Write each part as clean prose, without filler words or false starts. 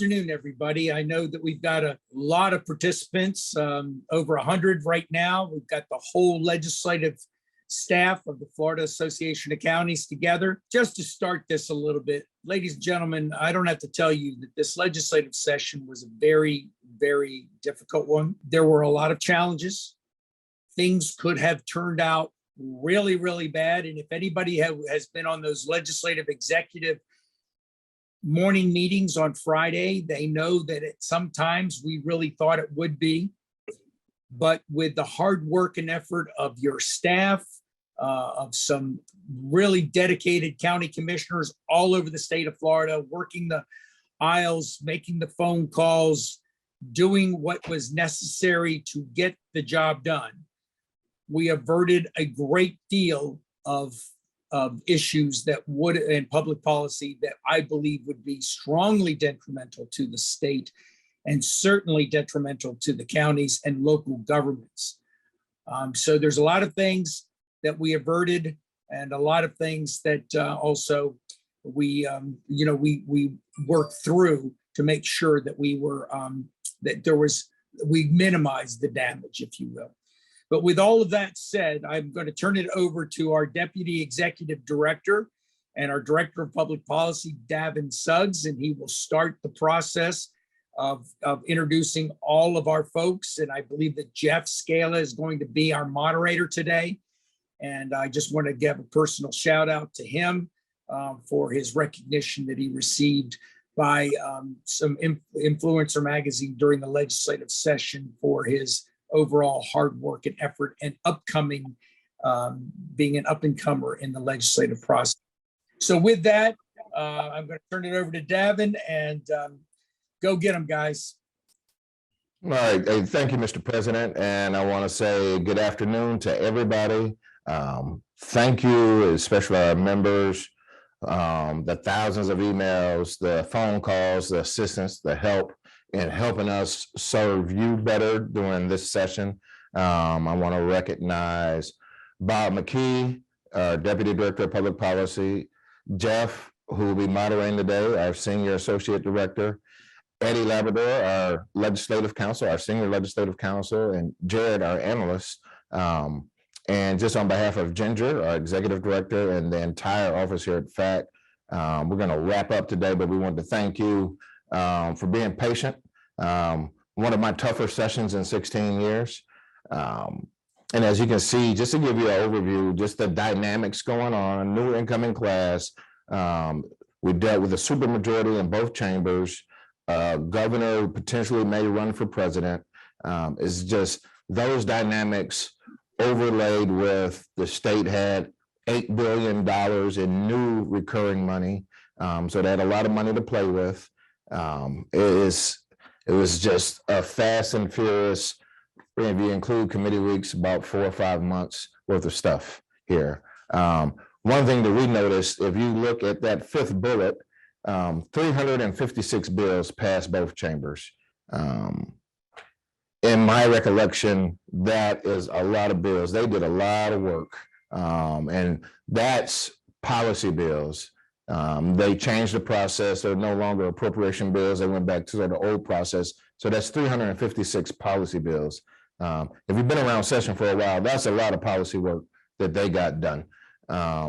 afternoon, everybody. I know that we've got a lot of participants, over 100 right now. We've got the whole legislative staff of the Florida Association of Counties together. Just to start this a little bit, ladies and gentlemen, I don't have to tell you that this legislative session was a very, very difficult one. There were a lot of challenges. Things could have turned out really, really bad. And if anybody has been on those legislative executive morning meetings on Friday, they know that sometimes we really thought it would be. But with the hard work and effort of your staff, of some really dedicated county commissioners all over the state of Florida, working the aisles, making the phone calls, doing what was necessary to get the job done, we averted a great deal of issues that would, in public policy, that I believe would be strongly detrimental to the state and certainly detrimental to the counties and local governments. So there's a lot of things that we averted and a lot of things that also we worked through to make sure that we were, we minimized the damage, if you will. But with all of that said, I'm going to turn it over to our Deputy Executive Director and our Director of Public Policy, Davin Suggs, and he will start the process of introducing all of our folks. And I believe that Jeff Scala is going to be our moderator today. And I just want to give a personal shout out to him for his recognition that he received by some Influencer magazine during the legislative session for his overall hard work and effort and upcoming, being an up and comer in the legislative process. So with that, I'm going to turn it over to Davin and go get them, guys. All right. Hey, thank you, Mr. President. And I want to say good afternoon to everybody. Thank you, especially our members, the thousands of emails, the phone calls, the assistance, the help in helping us serve you better during this session. I want to recognize Bob McKee, our Deputy Director of Public Policy, Jeff, who will be moderating today, our Senior Associate Director, Eddie Labrador, our Legislative Counsel, our Senior Legislative Counsel, and Jared, our Analyst. And just on behalf of Ginger, our Executive Director, and the entire office here at FAC, we're going to wrap up today, but we want to thank you for being patient. One of my tougher sessions in 16 years. And as you can see, just to give you an overview, just the dynamics going on, new incoming class. We dealt with a supermajority in both chambers. Governor potentially may run for president. It's just those dynamics overlaid with the state had $8 billion in new recurring money. So they had a lot of money to play with. It was just a fast and furious, if you include committee weeks, about 4 or 5 months worth of stuff here. One thing that we noticed, if you look at that fifth bullet, 356 bills passed both chambers. In my recollection, that is a lot of bills. They did a lot of work, and that's policy bills. They changed the process. They're no longer appropriation bills. They went back to the old process. So that's 356 policy bills. If you've been around session for a while, that's a lot of policy work that they got done,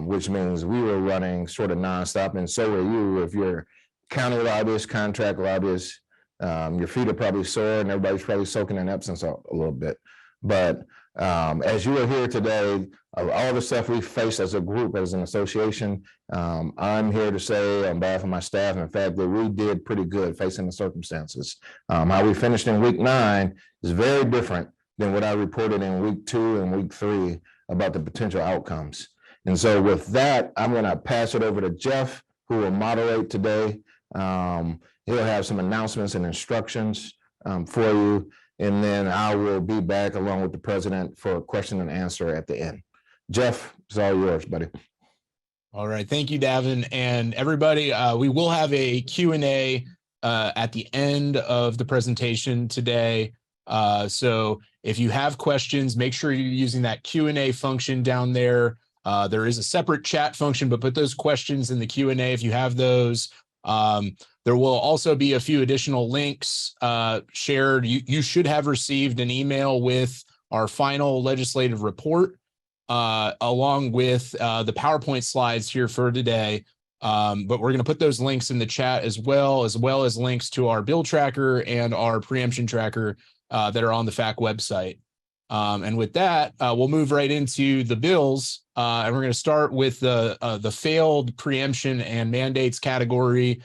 which means we were running sort of nonstop, and so are you. If you're county lobbyist, contract lobbyist, your feet are probably sore and everybody's probably soaking in Epsom salt a little bit. But as you are here today, all the stuff we face as a group, as an association, I'm here to say on behalf of my staff, in fact, that we did pretty good facing the circumstances. How we finished in week 9 is very different than what I reported in week 2 and week 3 about the potential outcomes. And so with that, I'm going to pass it over to Jeff, who will moderate today. He'll have some announcements and instructions for you. And then I will be back along with the president for a question and answer at the end. Jeff, it's all yours, buddy. All right. Thank you, Davin. And everybody, we will have a Q&A at the end of the presentation today. So if you have questions, make sure you're using that Q&A function down there. There is a separate chat function, but put those questions in the Q&A if you have those. There will also be a few additional links shared. You should have received an email with our final legislative report, along with the PowerPoint slides here for today. But we're going to put those links in the chat as well as links to our bill tracker and our preemption tracker that are on the FAC website. And with that, we'll move right into the bills. And we're going to start with the failed preemption and mandates category.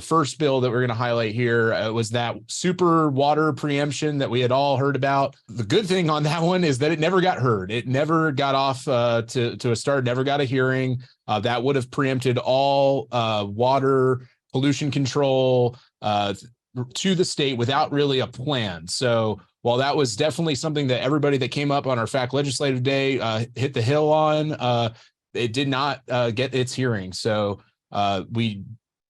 First bill that we're going to highlight here was that super water preemption that we had all heard about. The good thing on that one is that it never got heard. It never got off to a start, never got a hearing. That would have preempted all water pollution control to the state without really a plan. So while that was definitely something that everybody that came up on our FAC legislative day hit the hill on, it did not get its hearing. So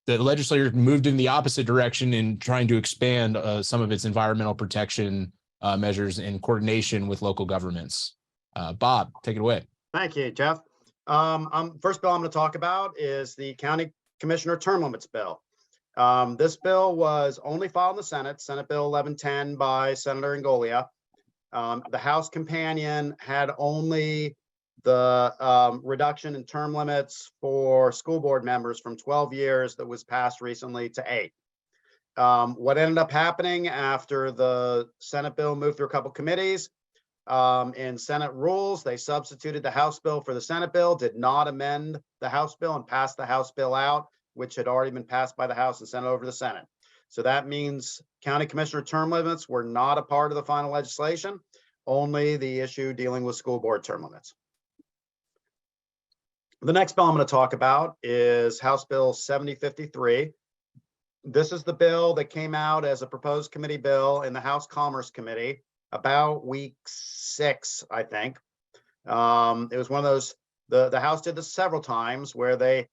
the legislature moved in the opposite direction in trying to expand some of its environmental protection measures in coordination with local governments. Bob, take it away. Thank you, Jeff. First bill I'm going to talk about is the County Commissioner Term Limits Bill. This bill was only filed in the Senate, Senate Bill 1110 by Senator Ingolia. The House companion had only the reduction in term limits for school board members from 12 years that was passed recently to 8. What ended up happening after the Senate bill moved through a couple committees, in Senate rules, they substituted the House bill for the Senate bill, did not amend the House bill and passed the House bill out, which had already been passed by the House and sent over to the Senate. So that means county commissioner term limits were not a part of the final legislation, only the issue dealing with school board term limits. The next bill I'm going to talk about is House Bill 7053. This is the bill that came out as a proposed committee bill in the House Commerce Committee about week 6, I think. It was one of those, the House did this several times where they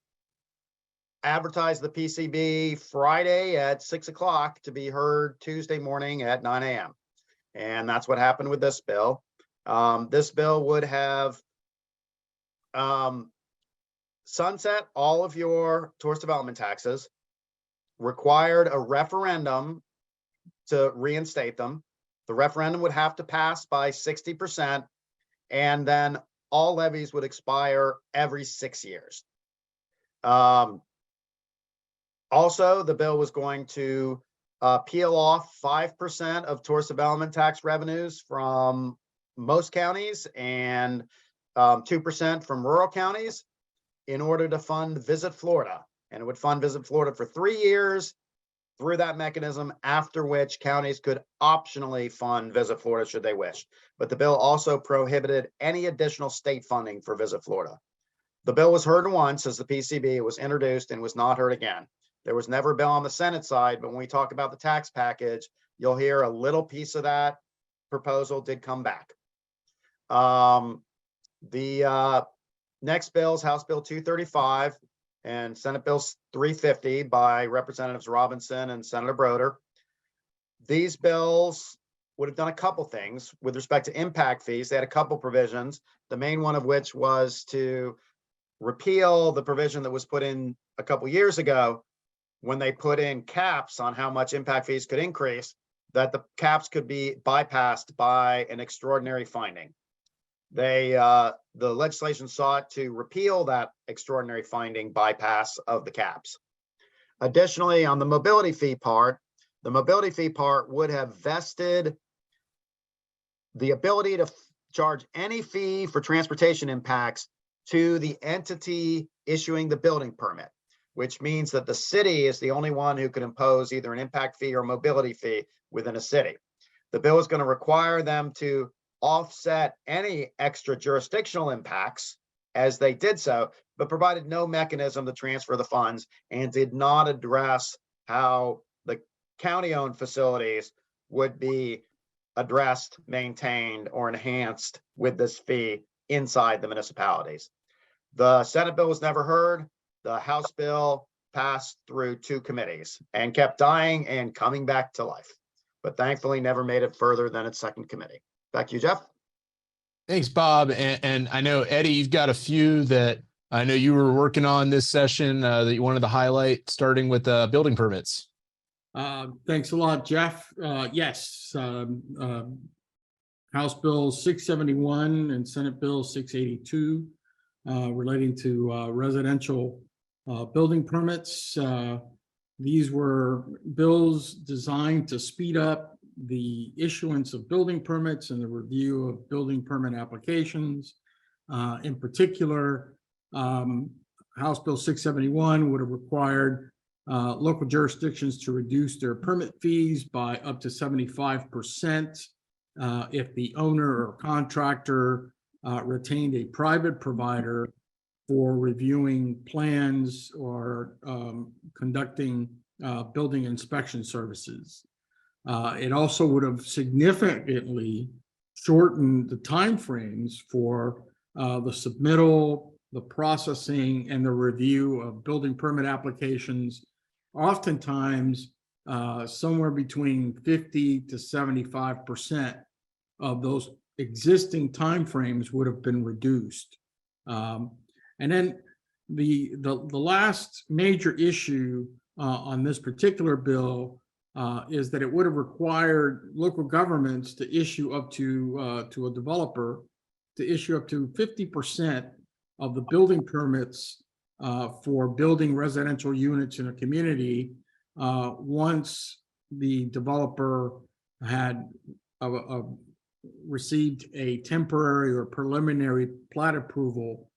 advertised the PCB Friday at 6 o'clock to be heard Tuesday morning at 9 a.m. And that's what happened with this bill. This bill would have sunset all of your tourist development taxes, required a referendum to reinstate them. The referendum would have to pass by 60%, and then all levies would expire every 6 years. Also, the bill was going to peel off 5% of tourist development tax revenues from most counties and 2% from rural counties in order to fund Visit Florida. And it would fund Visit Florida for 3 years through that mechanism, after which counties could optionally fund Visit Florida should they wish. But the bill also prohibited any additional state funding for Visit Florida. The bill was heard once as the PCB. It was introduced and was not heard again. There was never a bill on the Senate side, but when we talk about the tax package, you'll hear a little piece of that proposal did come back. The next bill is House Bill 235 and Senate Bill 350 by Representatives Robinson and Senator Broder. These bills would have done a couple things with respect to impact fees. They had a couple provisions, the main one of which was to repeal the provision that was put in a couple years ago when they put in caps on how much impact fees could increase, that the caps could be bypassed by an extraordinary finding. The legislation sought to repeal that extraordinary finding bypass of the caps. Additionally, on the mobility fee part, the mobility fee part would have vested the ability to charge any fee for transportation impacts to the entity issuing the building permit, which means that the city is the only one who can impose either an impact fee or mobility fee within a city. The bill is going to require them to offset any extra jurisdictional impacts as they did so, but provided no mechanism to transfer the funds and did not address how the county-owned facilities would be addressed, maintained, or enhanced with this fee inside the municipalities. The Senate bill was never heard. The House bill passed through 2 committees and kept dying and coming back to life, but thankfully never made it further than its second committee. Back to you, Jeff. Thanks, Bob. And I know, Eddie, you've got a few that I know you were working on this session that you wanted to highlight, starting with building permits. Thanks a lot, Jeff. Yes, House Bill 671 and Senate Bill 682 relating to residential building permits. These were bills designed to speed up the issuance of building permits and the review of building permit applications. In particular, House Bill 671 would have required local jurisdictions to reduce their permit fees by up to 75% if the owner or contractor retained a private provider for reviewing plans or conducting building inspection services. It also would have significantly shortened the timeframes for the submittal, the processing, and the review of building permit applications. Oftentimes, somewhere between 50 to 75% of those existing timeframes would have been reduced. And then the last major issue on this particular bill is that it would have required local governments to issue up to a developer to issue up to 50% of the building permits for building residential units in a community once the developer had received a temporary or preliminary plat approval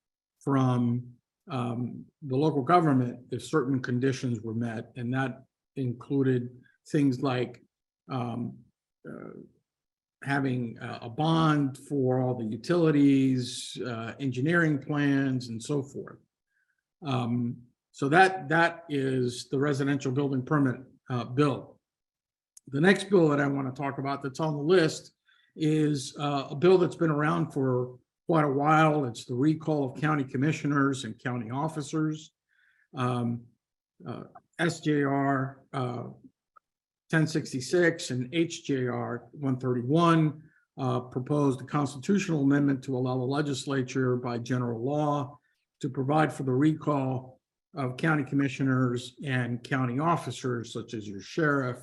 from the local government if certain conditions were met, and that included things like having a bond for all the utilities, engineering plans, and so forth. So that is the residential building permit bill. The next bill that I want to talk about that's on the list is a bill that's been around for quite a while. It's the recall of county commissioners and county officers. SJR 1066 and HJR 131 proposed a constitutional amendment to allow the legislature by general law to provide for the recall of county commissioners and county officers, such as your sheriff,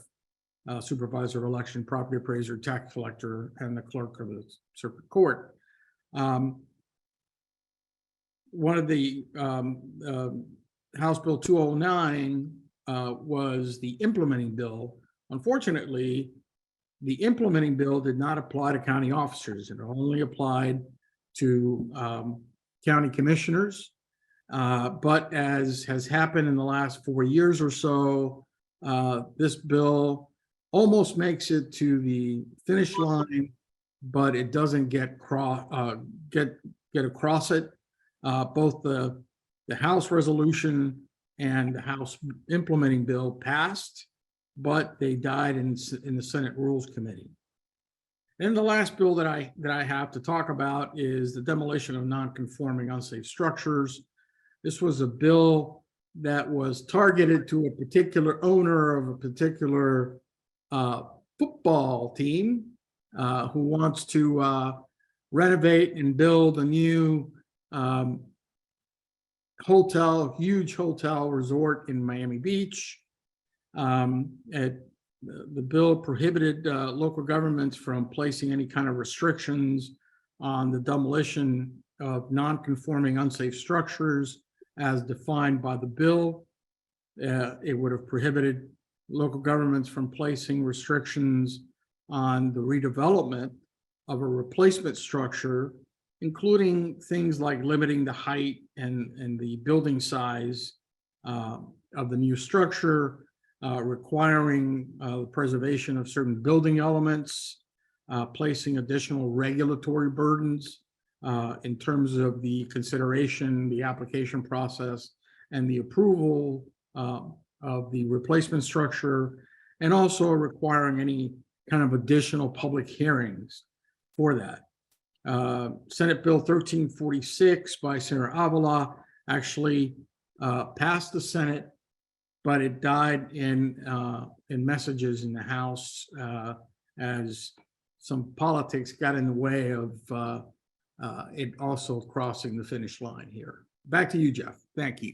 supervisor of election, property appraiser, tax collector, and the clerk of the circuit court. One of the House Bill 209 was the implementing bill. Unfortunately, the implementing bill did not apply to county officers. It only applied to county commissioners. But as has happened in the last 4 years or so, this bill almost makes it to the finish line, but it doesn't get across it. Both the House resolution and the House implementing bill passed, but they died in the Senate Rules Committee. And the last bill that I have to talk about is the demolition of non-conforming unsafe structures. This was a bill that was targeted to a particular owner of a particular football team who wants to renovate and build a new huge hotel resort in Miami Beach. The bill prohibited local governments from placing any kind of restrictions on the demolition of non-conforming unsafe structures as defined by the bill. It would have prohibited local governments from placing restrictions on the redevelopment of a replacement structure, including things like limiting the height and the building size of the new structure, requiring the preservation of certain building elements, placing additional regulatory burdens in terms of the consideration, the application process, and the approval of the replacement structure, and also requiring any kind of additional public hearings for that. Senate Bill 1346 by Senator Avila actually passed the Senate, but it died in messages in the House as some politics got in the way of it also crossing the finish line here. Back to you, Jeff. Thank you.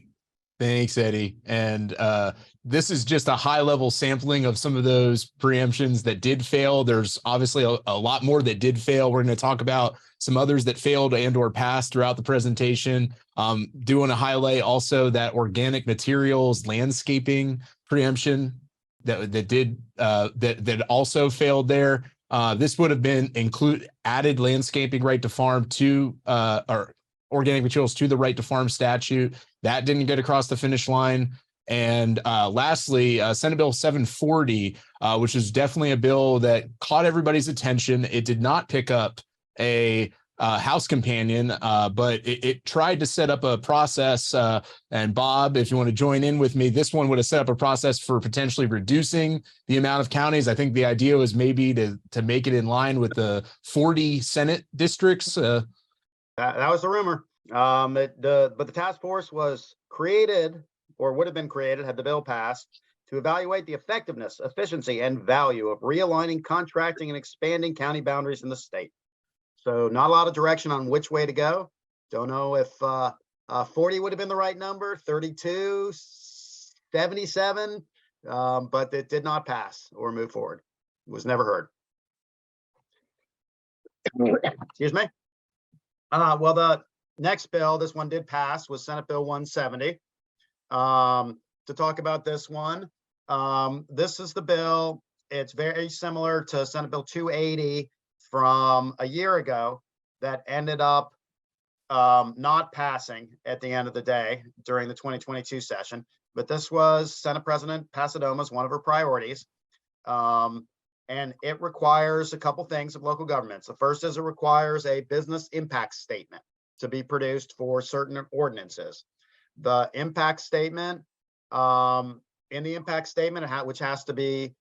Thanks, Eddie. And this is just a high-level sampling of some of those preemptions that did fail. There's obviously a lot more that did fail. We're going to talk about some others that failed and or passed throughout the presentation. Do want to highlight also that organic materials landscaping preemption that also failed there. This would have been added landscaping right to farm to or organic materials to the right to farm statute. That didn't get across the finish line. And lastly, Senate Bill 740, which is definitely a bill that caught everybody's attention. It did not pick up a House companion, but it tried to set up a process. And Bob, if you want to join in with me, this one would have set up a process for potentially reducing the amount of counties. I think the idea was maybe to make it in line with the 40 Senate districts. That was the rumor. But the task force was created, or would have been created had the bill passed, to evaluate the effectiveness, efficiency, and value of realigning, contracting, and expanding county boundaries in the state. So not a lot of direction on which way to go. Don't know if 40 would have been the right number, 32, 77, but it did not pass or move forward. It was never heard. Excuse me. Well, the next bill, this one did pass, was Senate Bill 170. To talk about this one, this is the bill. It's very similar to Senate Bill 280 from a year ago that ended up not passing at the end of the day during the 2022 session. But this was Senate President Pasadoma's one of her priorities. And it requires a couple things of local governments. The first is it requires a business impact statement to be produced for certain ordinances. The impact statement, in the impact statement, which has to be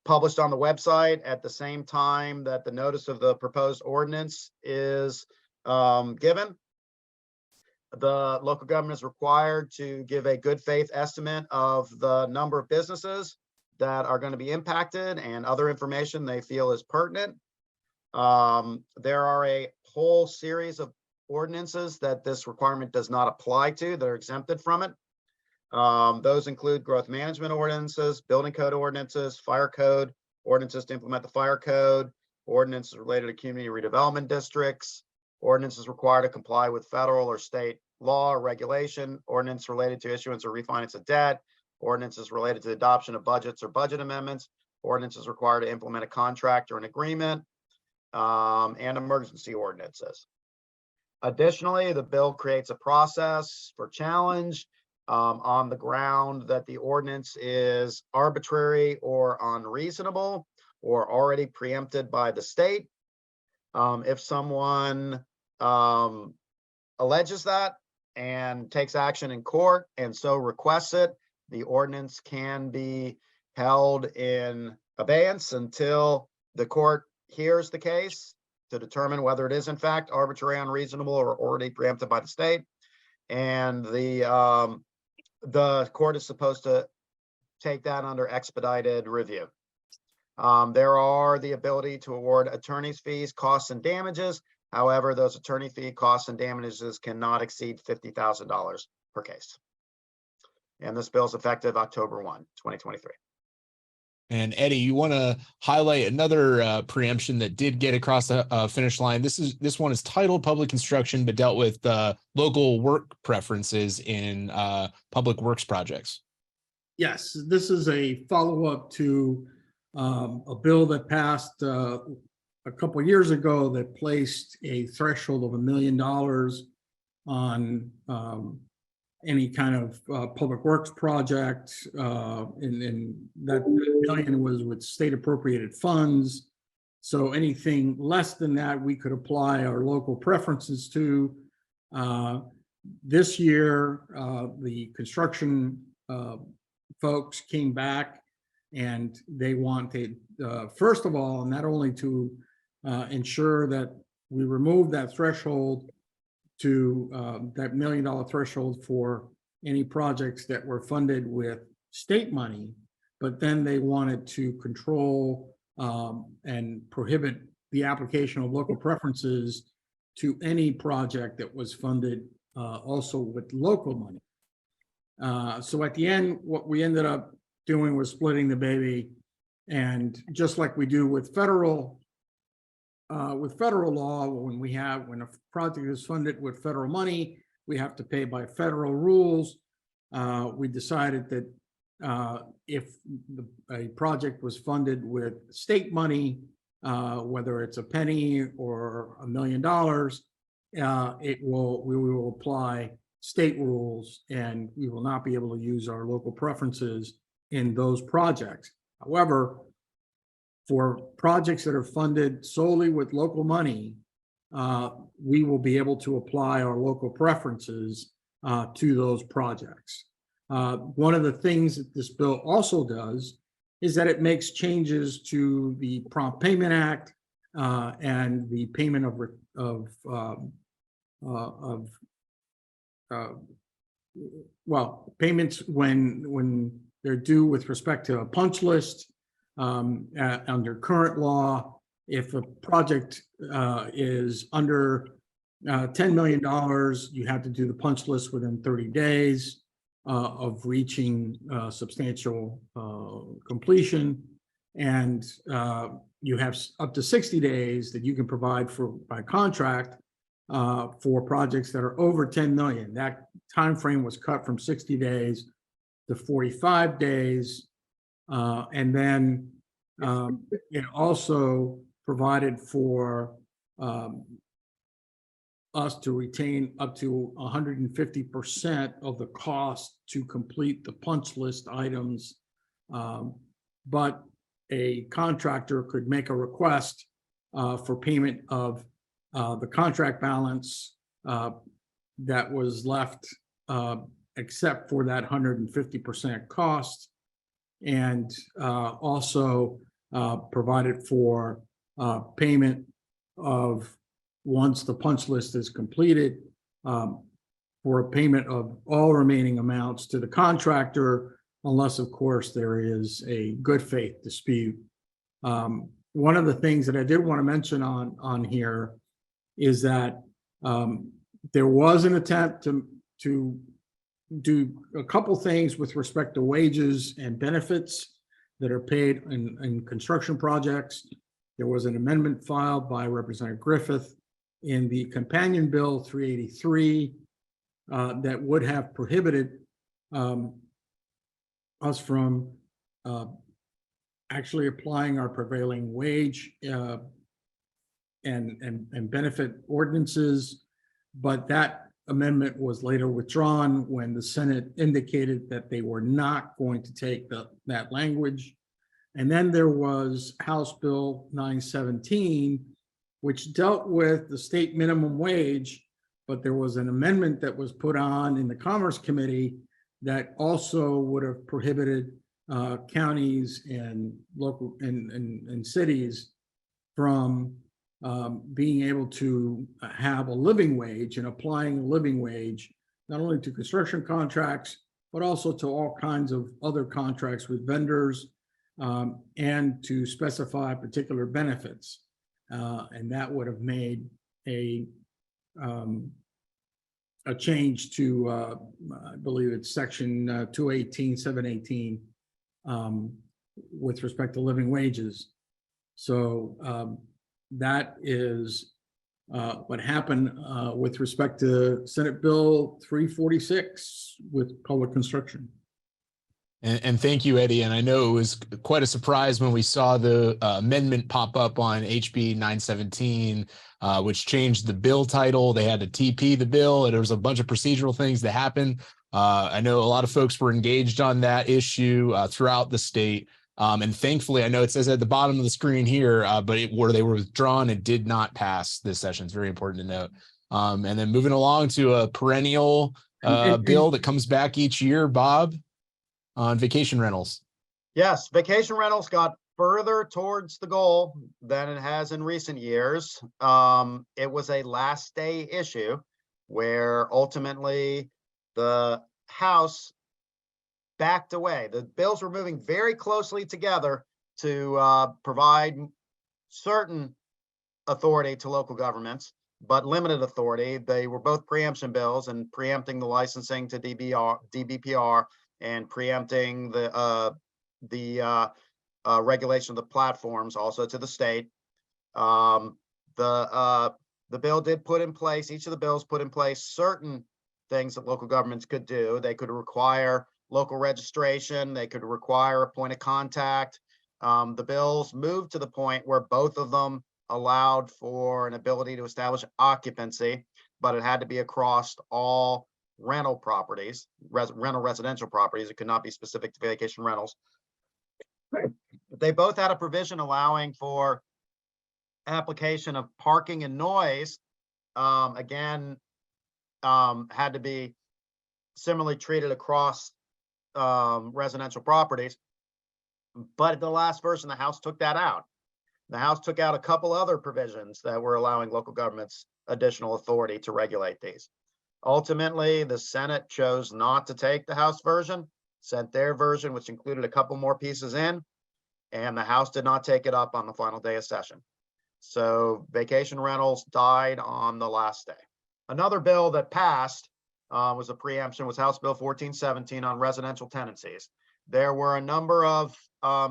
published on the website at the same time that the notice of the proposed ordinance is given. The local government is required to give a good faith estimate of the number of businesses that are going to be impacted and other information they feel is pertinent. There are a whole series of ordinances that this requirement does not apply to that are exempted from it. Those include growth management ordinances, building code ordinances, fire code ordinances to implement the fire code, ordinances related to community redevelopment districts, ordinances required to comply with federal or state law or regulation, ordinance related to issuance or refinance of debt, ordinances related to the adoption of budgets or budget amendments, ordinances required to implement a contract or an agreement, and emergency ordinances. Additionally, the bill creates a process for challenge on the ground that the ordinance is arbitrary or unreasonable or already preempted by the state. If someone alleges that and takes action in court and so requests it, the ordinance can be held in abeyance until the court hears the case to determine whether it is in fact arbitrary, unreasonable, or already preempted by the state. And the court is supposed to take that under expedited review. There are the ability to award attorney's fees, costs, and damages. However, those attorney fee costs and damages cannot exceed $50,000 per case. And this bill is effective October 1, 2023. And Eddie, you want to highlight another preemption that did get across the finish line. This one is titled Public Construction, but dealt with local work preferences in public works projects. Yes, this is a follow-up to a bill that passed a couple years ago that placed a threshold of $1 million on any kind of public works project, and that $1 million was with state appropriated funds. So anything less than that, we could apply our local preferences to. This year, the construction folks came back and they wanted, first of all, not only to ensure that we remove that threshold to that $1 million threshold for any projects that were funded with state money, but then they wanted to control and prohibit the application of local preferences to any project that was funded also with local money. So at the end, what we ended up doing was splitting the baby. And just like we do with federal law, when a project is funded with federal money, we have to pay by federal rules. We decided that if a project was funded with state money, whether it's a penny or $1 million, we will apply state rules, and we will not be able to use our local preferences in those projects. However, for projects that are funded solely with local money, we will be able to apply our local preferences to those projects. One of the things that this bill also does is that it makes changes to the Prompt Payment Act and the payment payments when they're due with respect to a punch list. Under current law, if a project is under $10 million, you have to do the punch list within 30 days of reaching substantial completion. And you have up to 60 days that you can provide by contract for projects that are over 10 million. That time frame was cut from 60 days to 45 days. And then it also provided for us to retain up to 150% of the cost to complete the punch list items. But a contractor could make a request for payment of the contract balance that was left, except for that 150% cost, and also provided for payment of, once the punch list is completed, for a payment of all remaining amounts to the contractor, unless, of course, there is a good faith dispute. One of the things that I did want to mention on here is that there was an attempt to do a couple things with respect to wages and benefits that are paid in construction projects. There was an amendment filed by Representative Griffith in the companion bill 383 that would have prohibited us from actually applying our prevailing wage and benefit ordinances, but that amendment was later withdrawn when the Senate indicated that they were not going to take that language. And then there was House Bill 917, which dealt with the state minimum wage, but there was an amendment that was put on in the Commerce Committee that also would have prohibited counties and local and cities from being able to have a living wage and applying a living wage, not only to construction contracts, but also to all kinds of other contracts with vendors, and to specify particular benefits. And that would have made a change to, I believe it's section 218, 718, with respect to living wages. So that is what happened with respect to Senate Bill 346 with public construction. And thank you, Eddie. And I know it was quite a surprise when we saw the amendment pop up on HB 917, which changed the bill title. They had to TP the bill, and there was a bunch of procedural things that happened. I know a lot of folks were engaged on that issue throughout the state. And thankfully, I know it says at the bottom of the screen here, but where they were withdrawn, it did not pass this session. It's very important to note. And then moving along to a perennial bill that comes back each year, Bob, on vacation rentals. Yes, vacation rentals got further towards the goal than it has in recent years. It was a last day issue where ultimately the House backed away. The bills were moving very closely together to provide certain authority to local governments. but limited authority. They were both preemption bills, and preempting the licensing to DBPR and preempting the regulation of the platforms also to the state. The bill did put in place, each of the bills put in place certain things that local governments could do. They could require local registration. They could require a point of contact. The bills moved to the point where both of them allowed for an ability to establish occupancy, but it had to be across all rental properties, rental residential properties. It could not be specific to vacation rentals. They both had a provision allowing for application of parking and noise. Again, had to be similarly treated across residential properties. But the last version, the House took that out. The House took out a couple other provisions that were allowing local governments additional authority to regulate these. Ultimately, the Senate chose not to take the House version, sent their version, which included a couple more pieces in, and the House did not take it up on the final day of session. So vacation rentals died on the last day. Another bill that passed was a preemption, was House Bill 1417 on residential tenancies. There were a number of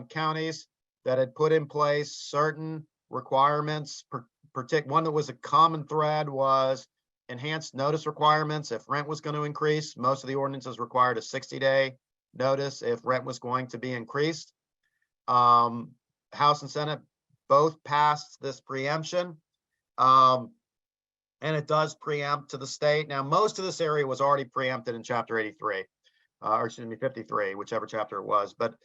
counties that had put in place certain requirements. One that was a common thread was enhanced notice requirements if rent was going to increase. Most of the ordinances required a 60-day notice if rent was going to be increased. House and Senate both passed this preemption, and it does preempt to the state. Now, most of this area was already preempted in Chapter 83, or excuse me, 53, whichever chapter it was. But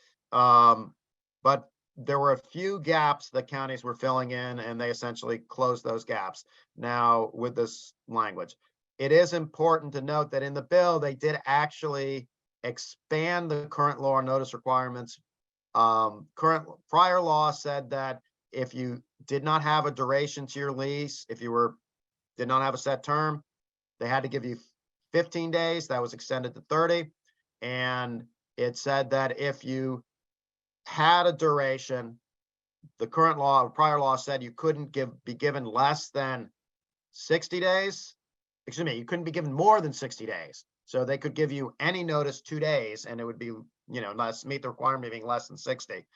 there were a few gaps that counties were filling in, and they essentially closed those gaps. Now, with this language, it is important to note that in the bill, they did actually expand the current law on notice requirements. Prior law said that if you did not have a duration to your lease, if you did not have a set term, they had to give you 15 days. That was extended to 30. And it said that if you had a duration, the current law, prior law said you couldn't be given less than 60 days. Excuse me, you couldn't be given more than 60 days. So they could give you any notice 2 days, and it would be, meet the requirement of being less than 60.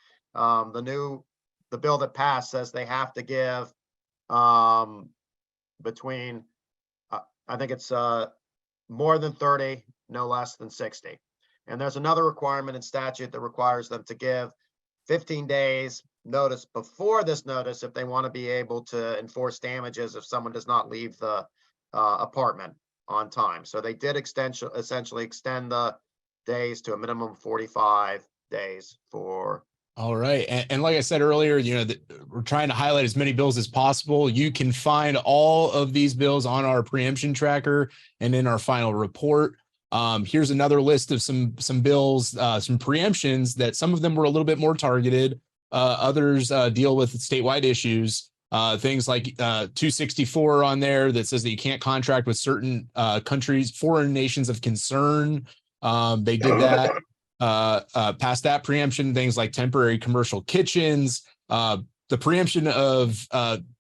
The bill that passed says they have to give between, I think it's more than 30, no less than 60. And there's another requirement in statute that requires them to give 15 days notice before this notice if they want to be able to enforce damages if someone does not leave the apartment on time. So they did essentially extend the days to a minimum of 45 days for. All right. And like I said earlier, we're trying to highlight as many bills as possible. You can find all of these bills on our preemption tracker and in our final report. Here's another list of some bills, some preemptions that some of them were a little bit more targeted. Others deal with statewide issues. Things like 264 on there that says that you can't contract with certain countries, foreign nations of concern. They did that. Past that preemption, things like temporary commercial kitchens, the preemption of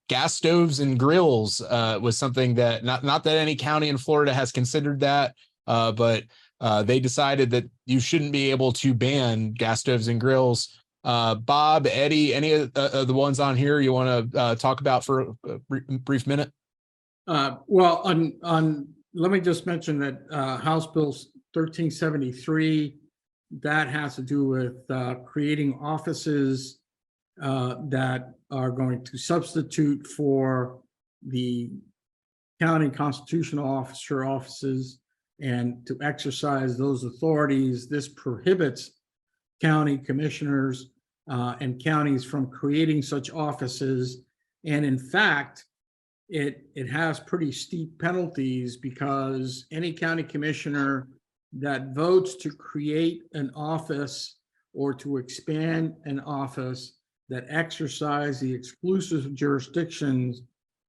gas stoves and grills was something that not that any county in Florida has considered that, but they decided that you shouldn't be able to ban gas stoves and grills. Bob, Eddie, any of the ones on here you want to talk about for a brief minute? Well, let me just mention that House Bill 1373, that has to do with creating offices that are going to substitute for the county constitutional officer offices and to exercise those authorities. This prohibits county commissioners and counties from creating such offices. And in fact, it has pretty steep penalties, because any county commissioner that votes to create an office or to expand an office that exercise the exclusive jurisdictions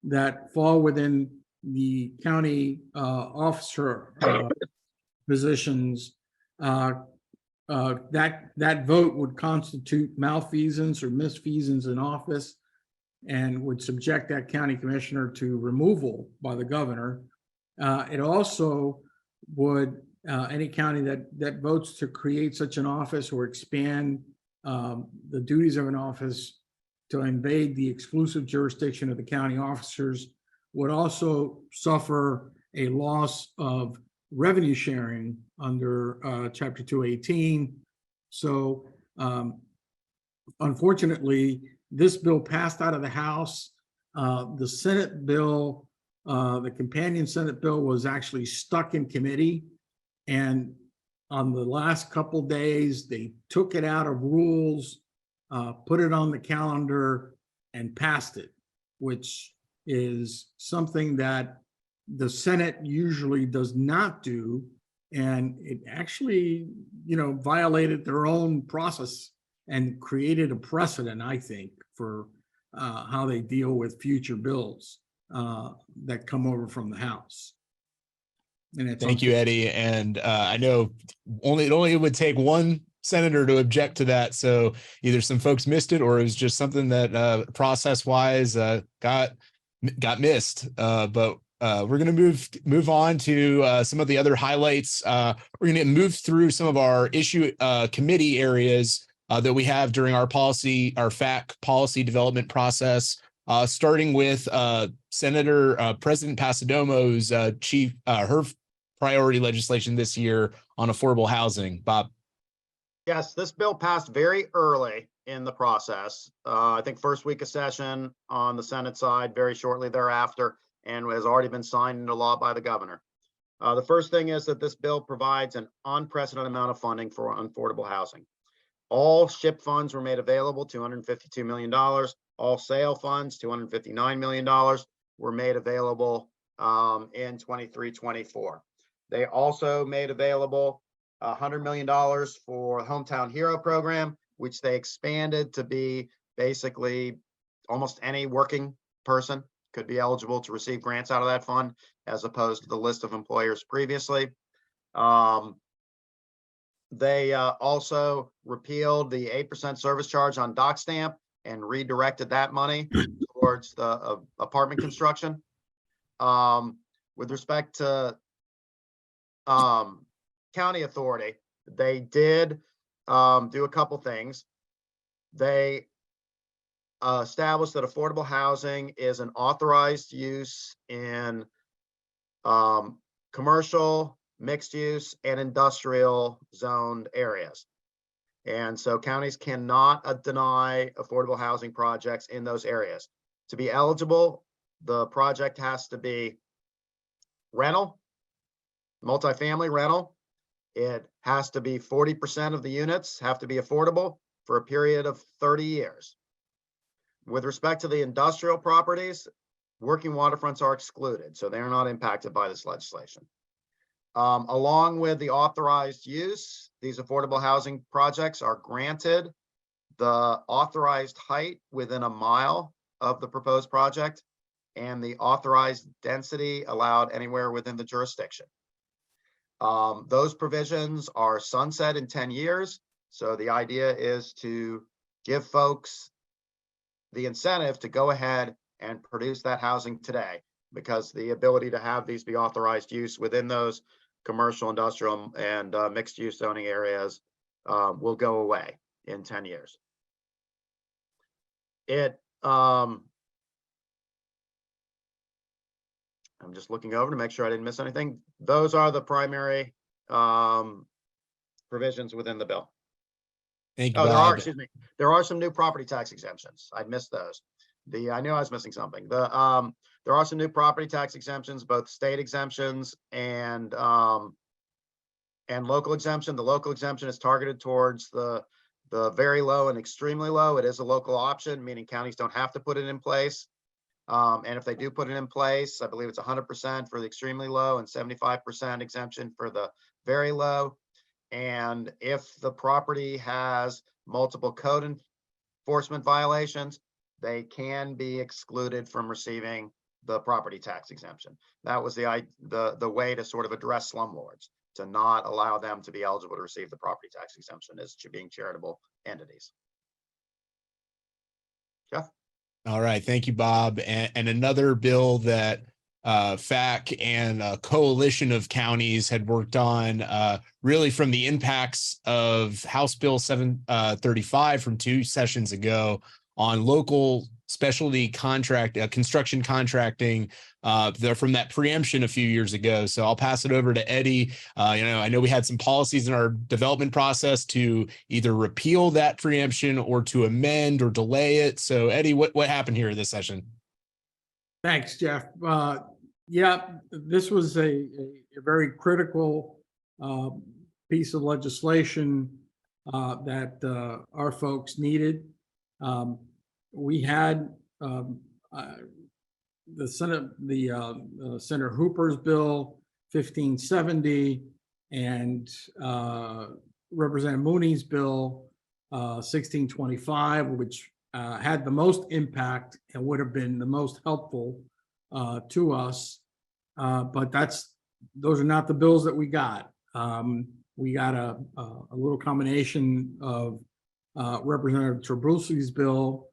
that fall within the county officer positions, that vote would constitute malfeasance or misfeasance in office. and would subject that county commissioner to removal by the governor. It also would, any county that votes to create such an office or expand the duties of an office to invade the exclusive jurisdiction of the county officers would also suffer a loss of revenue sharing under Chapter 218. So unfortunately, this bill passed out of the House. The Senate bill, the companion Senate bill, was actually stuck in committee. And on the last couple days, they took it out of rules, put it on the calendar, and passed it, which is something that the Senate usually does not do. And it actually, violated their own process and created a precedent, I think, for how they deal with future bills that come over from the House. And it's Thank you, Eddie. And I know it only would take one senator to object to that. So either some folks missed it, or it was just something that process wise got missed. But we're going to move on to some of the other highlights. We're going to move through some of our issue committee areas that we have during our FAC policy development process, starting with Senator President Pasadomo's her priority legislation this year on affordable housing. Bob. Yes, this bill passed very early in the process. I think first week of session on the Senate side, very shortly thereafter, and has already been signed into law by the governor. The first thing is that this bill provides an unprecedented amount of funding for affordable housing. All SHIP funds were made available, $252 million. All sale funds, $259 million, were made available in 23-24. They also made available $100 million for Hometown Hero program, which they expanded to be basically almost any working person could be eligible to receive grants out of that fund, as opposed to the list of employers previously. They also repealed the 8% service charge on dock stamp and redirected that money towards the apartment construction. With respect to county authority, they did do a couple things. They established that affordable housing is an authorized use in commercial, mixed use, and industrial zoned areas. And so counties cannot deny affordable housing projects in those areas. To be eligible, the project has to be rental, multifamily rental. It has to be 40% of the units have to be affordable for a period of 30 years. With respect to the industrial properties, working waterfronts are excluded, so they're not impacted by this legislation. Along with the authorized use, these affordable housing projects are granted the authorized height within a mile of the proposed project and the authorized density allowed anywhere within the jurisdiction. Those provisions are sunset in 10 years. So the idea is to give folks the incentive to go ahead and produce that housing today, because the ability to have these be authorized use within those commercial, industrial, and mixed use zoning areas will go away in 10 years. I'm just looking over to make sure I didn't miss anything. Those are the primary provisions within the bill. Thank you, Oh, Bob. there are some new property tax exemptions. I missed those. I knew I was missing something. There are some new property tax exemptions, both state exemptions and local exemption. The local exemption is targeted towards the very low and extremely low. It is a local option, meaning counties don't have to put it in place. And if they do put it in place, I believe it's 100% for the extremely low and 75% exemption for the very low. And if the property has multiple code enforcement violations, they can be excluded from receiving the property tax exemption. That was the way to sort of address slumlords, to not allow them to be eligible to receive the property tax exemption as being charitable entities. Jeff? All right. Thank you, Bob. And another bill that FAC and a coalition of counties had worked on, really from the impacts of House Bill 735 from 2 sessions ago on local specialty contract, construction contracting, from that preemption a few years ago. So I'll pass it over to Eddie. I know we had some policies in our development process to either repeal that preemption or to amend or delay it. So Eddie, what happened here this session? Thanks, Jeff. Yeah, this was a very critical piece of legislation that our folks needed. We had the Senator Hooper's bill 1570 and Representative Mooney's bill 1625, which had the most impact and would have been the most helpful to us. But those are not the bills that we got. We got a little combination of Representative Trabulsi's bill,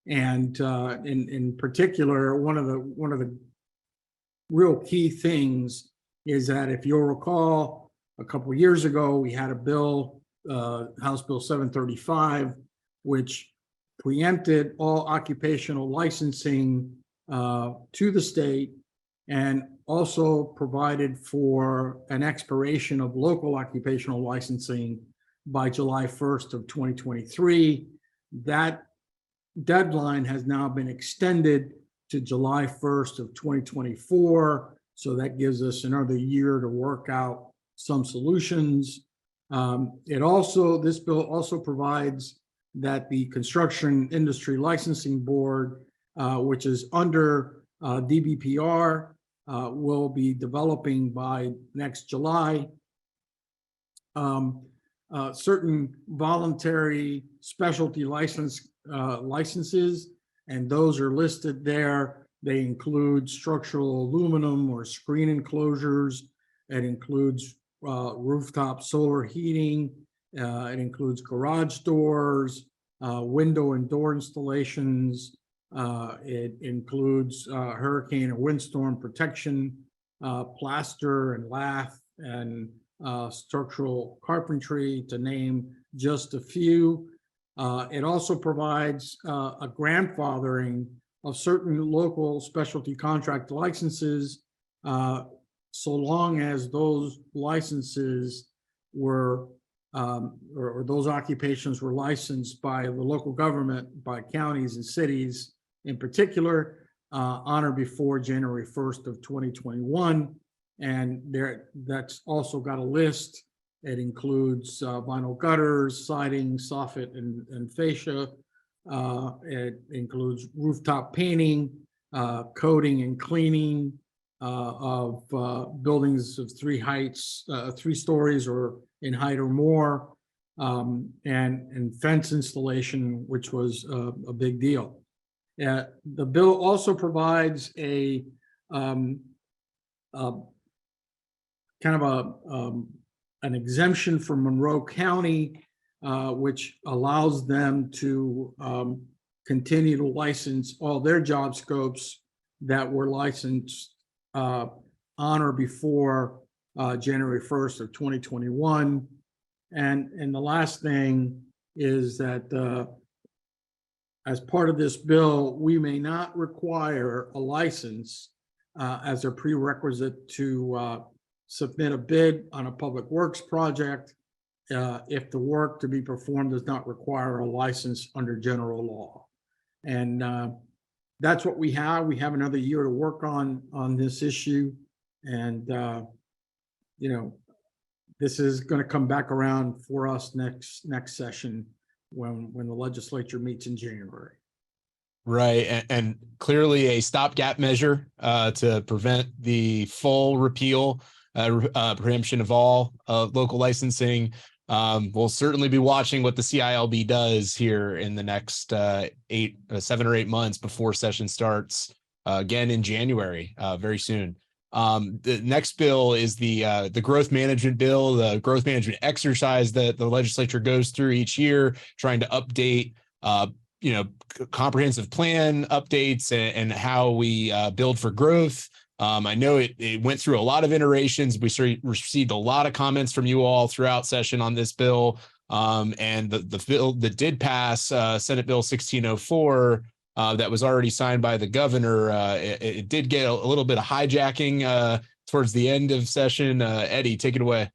and in particular, one of the real key things is that, if you'll recall, a couple of years ago, we had a bill, House Bill 735, which preempted all occupational licensing to the state, and also provided for an expiration of local occupational licensing by July 1st of 2023. That deadline has now been extended to July 1st of 2024. So that gives us another year to work out some solutions. This bill also provides that the Construction Industry Licensing Board, which is under DBPR, will be developing by next July certain voluntary specialty licenses, and those are listed there. They include structural aluminum or screen enclosures. It includes rooftop solar heating. It includes garage doors, window and door installations. It includes hurricane and windstorm protection, plaster and lath, and structural carpentry, to name just a few. It also provides a grandfathering of certain local specialty contract licenses, so long as those licenses were or those occupations were licensed by the local government, by counties and cities in particular, on or before January 1st of 2021. And that's also got a list. It includes vinyl gutters, siding, soffit, and fascia. It includes rooftop painting, coating and cleaning of buildings of 3 stories or in height or more, and fence installation, which was a big deal. The bill also provides a kind of an exemption for Monroe County, which allows them to continue to license all their job scopes that were licensed on or before January 1st of 2021. And the last thing is that as part of this bill, we may not require a license as a prerequisite to submit a bid on a public works project if the work to be performed does not require a license under general law. And that's what we have. We have another year to work on this issue. And, this is going to come back around for us next session when the legislature meets in January. Right. And clearly a stopgap measure to prevent the full repeal, preemption of all local licensing. We'll certainly be watching what the CILB does here in the next 7 or 8 months before session starts again in January, very soon. The next bill is the growth management bill, the growth management exercise that the legislature goes through each year, trying to update comprehensive plan updates and how we build for growth. I know it went through a lot of iterations. We received a lot of comments from you all throughout session on this bill. And the bill that did pass, Senate Bill 1604, that was already signed by the governor, it did get a little bit of hijacking towards the end of session. Eddie, take it away.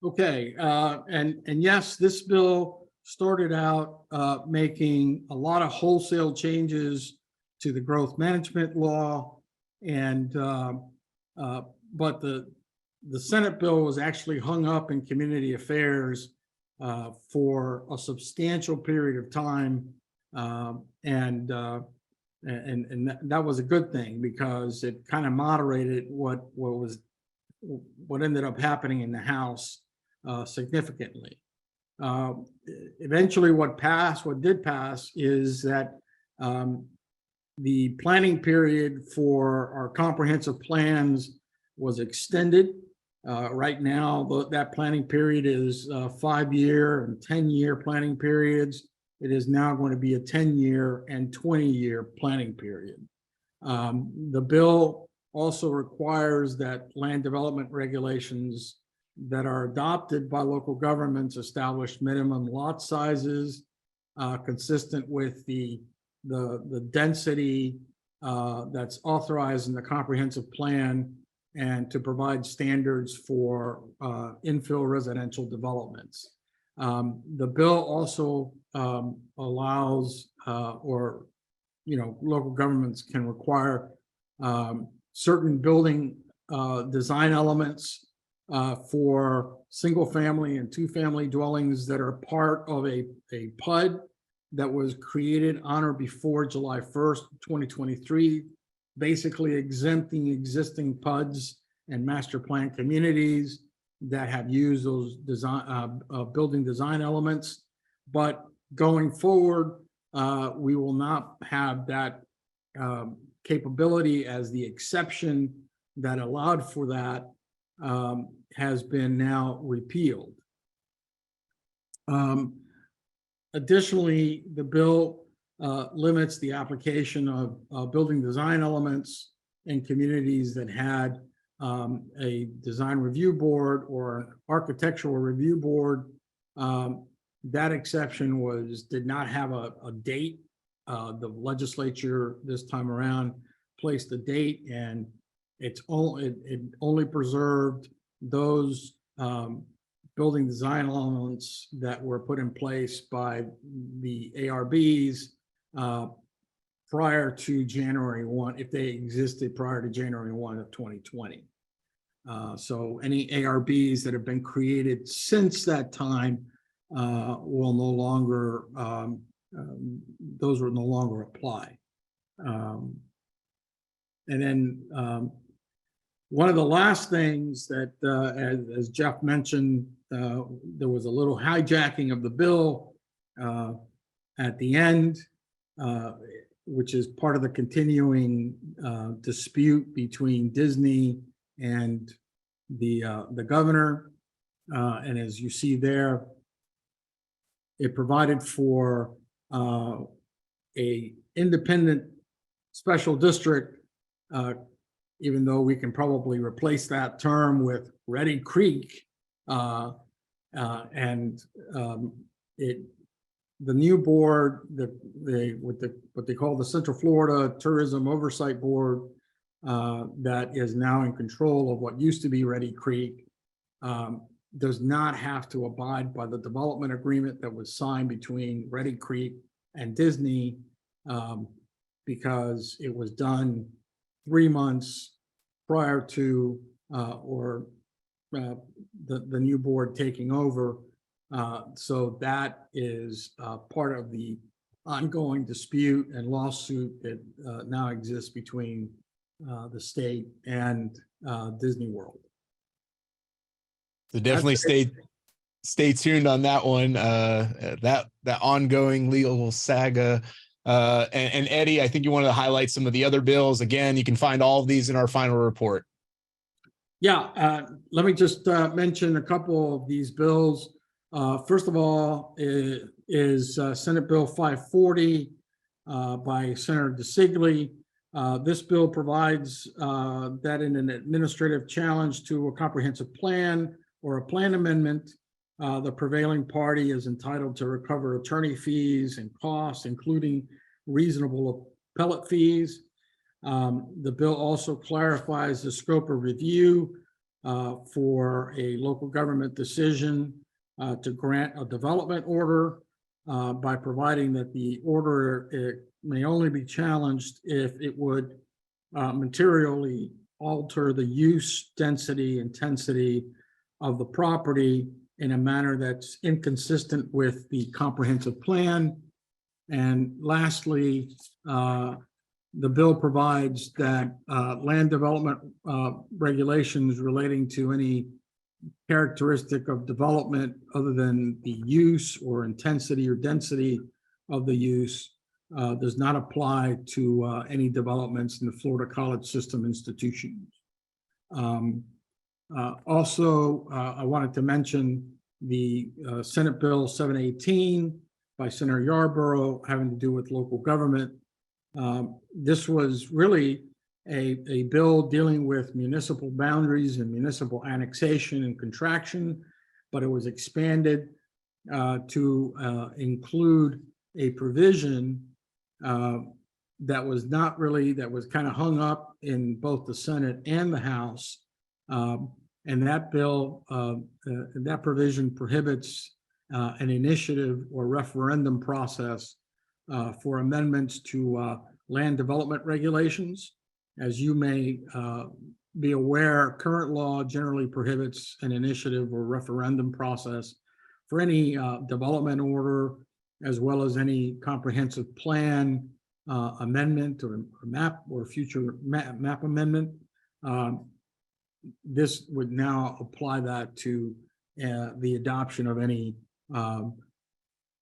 Okay, and yes, this bill started out making a lot of wholesale changes to the growth management law, and but the Senate bill was actually hung up in community affairs for a substantial period of time, and that was a good thing because it kind of moderated what ended up happening in the House significantly. Eventually what did pass is that the planning period for our comprehensive plans was extended. Right now, that planning period is 5-year and 10-year planning periods. It is now going to be a 10-year and 20-year planning period. The bill also requires that land development regulations that are adopted by local governments establish minimum lot sizes consistent with the density that's authorized in the comprehensive plan, and to provide standards for infill residential developments. The bill also allows, local governments can require certain building design elements for single family and 2-family dwellings that are part of a PUD that was created on or before July 1st, 2023, basically exempting existing PUDs and master plan communities that have used those building design elements. But going forward, we will not have that capability, as the exception that allowed for that has been now repealed. Additionally, the bill limits the application of building design elements in communities that had a design review board or an architectural review board. That exception did not have a date. The legislature this time around placed a date, and it only preserved those building design elements that were put in place by the ARBs prior to January 1, if they existed prior to January 1 of 2020. So any ARBs that have been created since that time will no longer, those will no longer apply. And then one of the last things that, as Jeff mentioned, there was a little hijacking of the bill at the end, which is part of the continuing dispute between Disney and the governor. And as you see there, it provided for a independent special district, even though we can probably replace that term with Ready Creek. The new board, what they call the Central Florida Tourism Oversight Board, that is now in control of what used to be Ready Creek, does not have to abide by the development agreement that was signed between Ready Creek and Disney, because it was done 3 months prior to the new board taking over. So that is part of the ongoing dispute and lawsuit that now exists between the state and Disney World. So definitely stay tuned on that one. That ongoing legal saga. And Eddie, I think you wanted to highlight some of the other bills. Again, you can find all of these in our final report. Yeah, let me just mention a couple of these bills. First of all, is Senate Bill 540 by Senator DeSigley. This bill provides that in an administrative challenge to a comprehensive plan or a plan amendment, the prevailing party is entitled to recover attorney fees and costs, including reasonable appellate fees. The bill also clarifies the scope of review for a local government decision to grant a development order by providing that the order may only be challenged if it would materially alter the use, density, intensity of the property in a manner that's inconsistent with the comprehensive plan. And lastly, the bill provides that land development regulations relating to any characteristic of development other than the use or intensity or density of the use does not apply to any developments in the Florida college system institutions. Also, I wanted to mention the Senate Bill 718 by Senator Yarborough having to do with local government. This was really a bill dealing with municipal boundaries and municipal annexation and contraction, but it was expanded to include a provision that was not really, that was kind of hung up in both the Senate and the House. And that bill, that provision prohibits an initiative or referendum process for amendments to land development regulations. As you may be aware, current law generally prohibits an initiative or referendum process for any development order, as well as any comprehensive plan amendment or map or future map amendment. This would now apply that to the adoption of any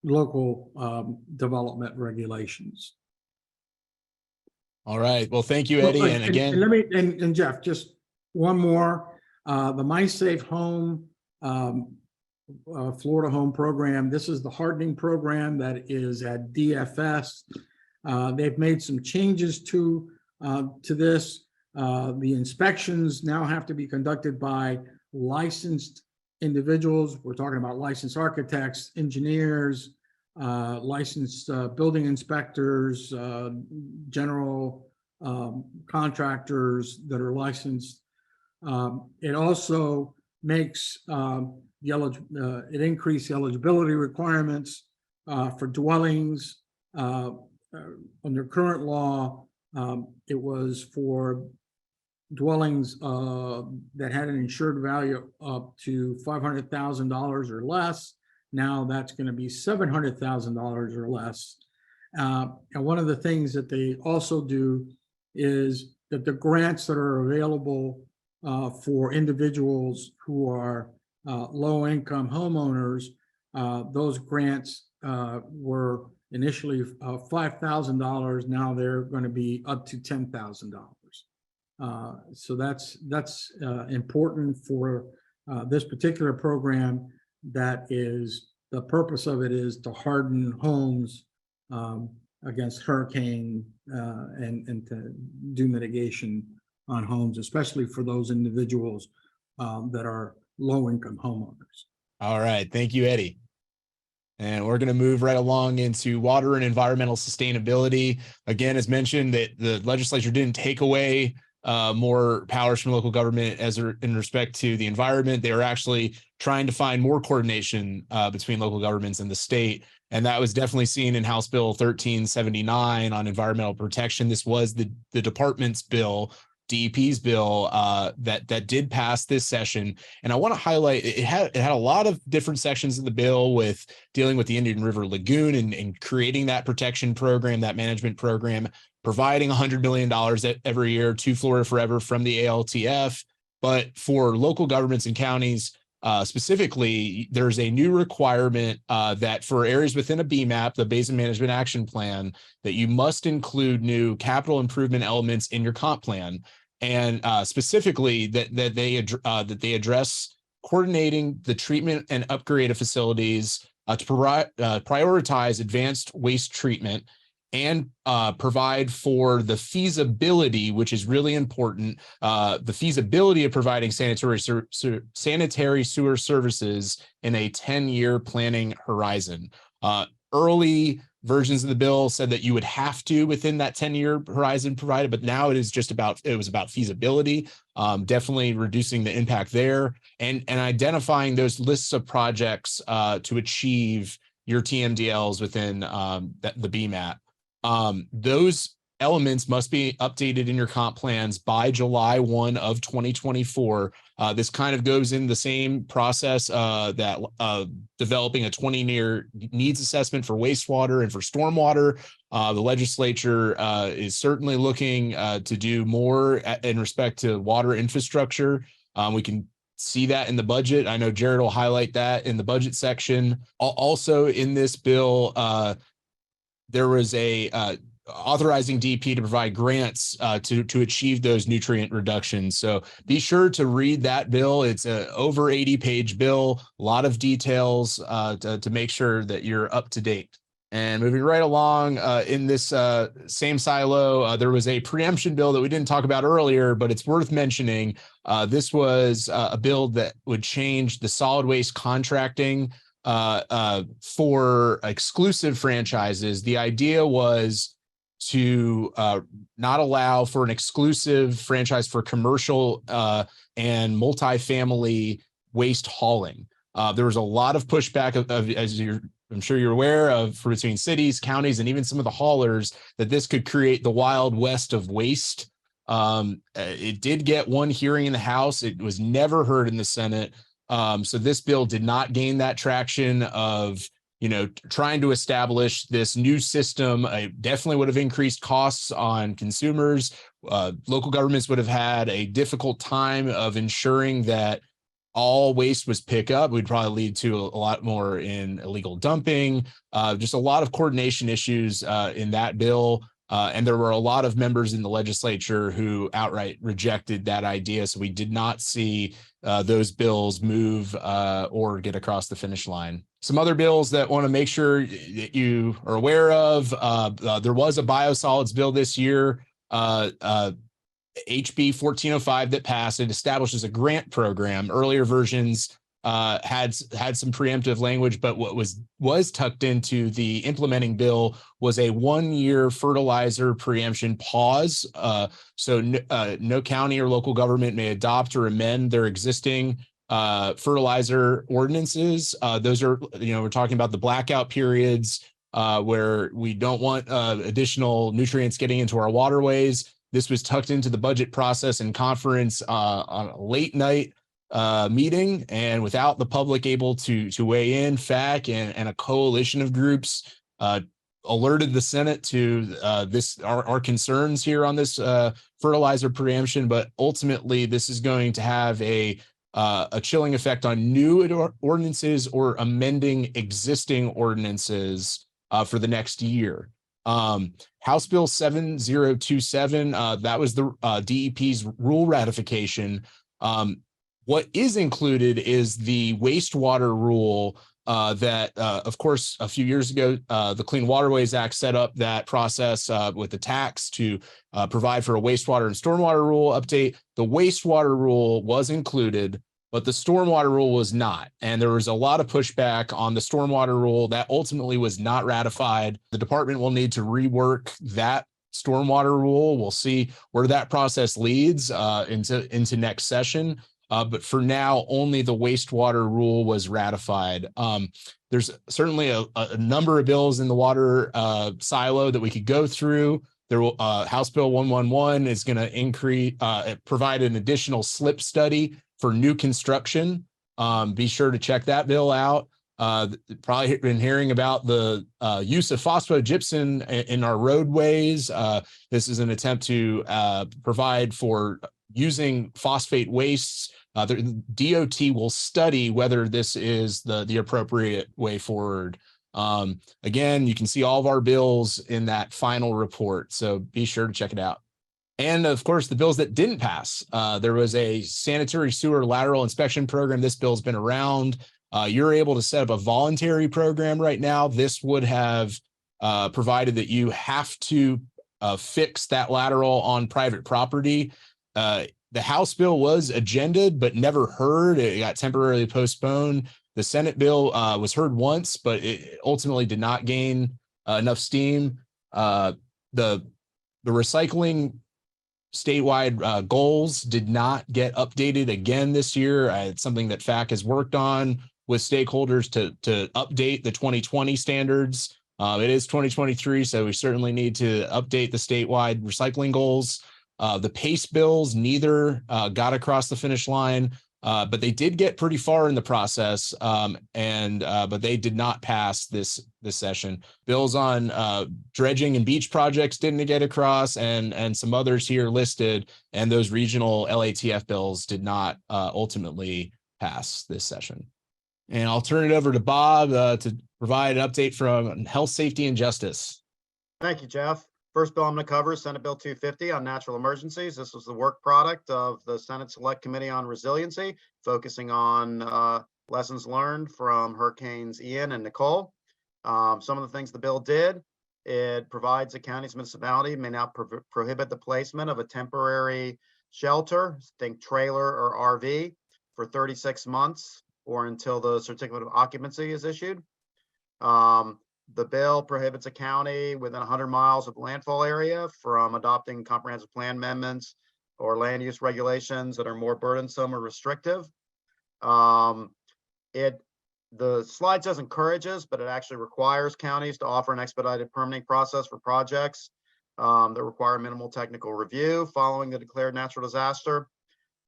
local development regulations. All right. Well, thank you, Eddie. And again, let me, and Jeff, just one more. The My Safe Home Florida Home Program. This is the hardening program that is at DFS. They've made some changes to this. The inspections now have to be conducted by licensed individuals. We're talking about licensed architects, engineers, licensed building inspectors, general contractors that are licensed. It also makes it increased eligibility requirements for dwellings. Under current law, it was for dwellings that had an insured value up to $500,000 or less. Now that's going to be $700,000 or less. And one of the things that they also do is that the grants that are available for individuals who are low-income homeowners, those grants were initially $5,000. Now they're going to be up to $10,000. So that's important for this particular program. That is, the purpose of it is to harden homes against hurricane and to do mitigation on homes, especially for those individuals that are low-income homeowners. all right. Thank you, Eddie. And we're going to move right along into water and environmental sustainability. Again, as mentioned, that the legislature didn't take away more powers from local government in respect to the environment. They were actually trying to find more coordination between local governments and the state. And that was definitely seen in House Bill 1379 on environmental protection. This was the department's bill, DEP's bill that did pass this session. And I want to highlight, it had a lot of different sections of the bill with dealing with the Indian River Lagoon and creating that protection program, that management program, providing $100 million every year to Florida Forever from the ALTF. But for local governments and counties, specifically, there's a new requirement that for areas within a BMAP, the Basin Management Action Plan, that you must include new capital improvement elements in your comp plan, and specifically that they address coordinating the treatment and upgrade of facilities to prioritize advanced waste treatment and provide for the feasibility, which is really important, the feasibility of providing sanitary sewer services in a 10-year planning horizon. Early versions of the bill said that you would have to within that 10-year horizon provided, but now it was about feasibility, definitely reducing the impact there and identifying those lists of projects to achieve your TMDLs within the BMAT. Those elements must be updated in your comp plans by July 1 of 2024. This kind of goes in the same process that developing a 20-year needs assessment for wastewater and for stormwater. The legislature is certainly looking to do more in respect to water infrastructure. We can see that in the budget. I know Jared will highlight that in the budget section. Also in this bill, there was a authorizing DEP to provide grants to achieve those nutrient reductions. So be sure to read that bill. It's a over 80-page bill, a lot of details to make sure that you're up to date. And moving right along in this same silo, there was a preemption bill that we didn't talk about earlier, but it's worth mentioning. This was a bill that would change the solid waste contracting for exclusive franchises. The idea was to not allow for an exclusive franchise for commercial and multifamily waste hauling. There was a lot of pushback as I'm sure you're aware of, between cities, counties, and even some of the haulers, that this could create the Wild West of waste. It did get one hearing in the House. It was never heard in the Senate. So this bill did not gain that traction of, trying to establish this new system. It definitely would have increased costs on consumers. Local governments would have had a difficult time of ensuring that all waste was picked up. Would probably lead to a lot more in illegal dumping, just a lot of coordination issues in that bill. And there were a lot of members in the legislature who outright rejected that idea. So we did not see those bills move or get across the finish line. Some other bills that want to make sure that you are aware of, there was a biosolids bill this year, HB 1405 that passed. It establishes a grant program. Earlier versions had some preemptive language, but what was tucked into the implementing bill was a 1-year fertilizer preemption pause. So no county or local government may adopt or amend their existing fertilizer ordinances. Those are, we're talking about the blackout periods where we don't want additional nutrients getting into our waterways. This was tucked into the budget process and conference on a late night meeting, and without the public able to weigh in. FAC and a coalition of groups alerted the Senate to our concerns here on this fertilizer preemption, but ultimately this is going to have a chilling effect on new ordinances or amending existing ordinances for the next year. House Bill 7027, that was the DEP's rule ratification. What is included is the wastewater rule that, of course, a few years ago, the Clean Waterways Act set up that process with the tax to provide for a wastewater and stormwater rule update. The wastewater rule was included, but the stormwater rule was not. And there was a lot of pushback on the stormwater rule that ultimately was not ratified. The department will need to rework that stormwater rule. We'll see where that process leads into next session. But for now, only the wastewater rule was ratified. There's certainly a number of bills in the water silo that we could go through. There will House Bill 111 is going to provide an additional slip study for new construction. Be sure to check that bill out. Probably been hearing about the use of phosphogypsum in our roadways. This is an attempt to provide for using phosphate wastes. The DOT will study whether this is the appropriate way forward. Again, you can see all of our bills in that final report, so be sure to check it out. And of course, the bills that didn't pass. There was a sanitary sewer lateral inspection program. This bill's been around. You're able to set up a voluntary program right now. This would have provided that you have to fix that lateral on private property. The House bill was agended, but never heard. It got temporarily postponed. The Senate bill was heard once, but it ultimately did not gain enough steam. The recycling statewide goals did not get updated again this year. It's something that FAC has worked on with stakeholders to update the 2020 standards. It is 2023, so we certainly need to update the statewide recycling goals. The PACE bills, neither got across the finish line, but they did get pretty far in the process, but they did not pass this session. Bills on dredging and beach projects didn't get across, and some others here listed, and those regional LATF bills did not ultimately pass this session. And I'll turn it over to Bob to provide an update from Health, Safety, and Justice. Thank you, Jeff. First bill I'm going to cover is Senate Bill 250 on natural emergencies. This was the work product of the Senate Select Committee on Resiliency, focusing on lessons learned from Hurricanes Ian and Nicole. Some of the things the bill did: it provides the county's municipality may now prohibit the placement of a temporary shelter, think trailer or RV, for 36 months or until the certificate of occupancy is issued. The bill prohibits a county within 100 miles of the landfall area from adopting comprehensive plan amendments or land use regulations that are more burdensome or restrictive. The slide says encourages, but it actually requires counties to offer an expedited permitting process for projects that require minimal technical review following the declared natural disaster.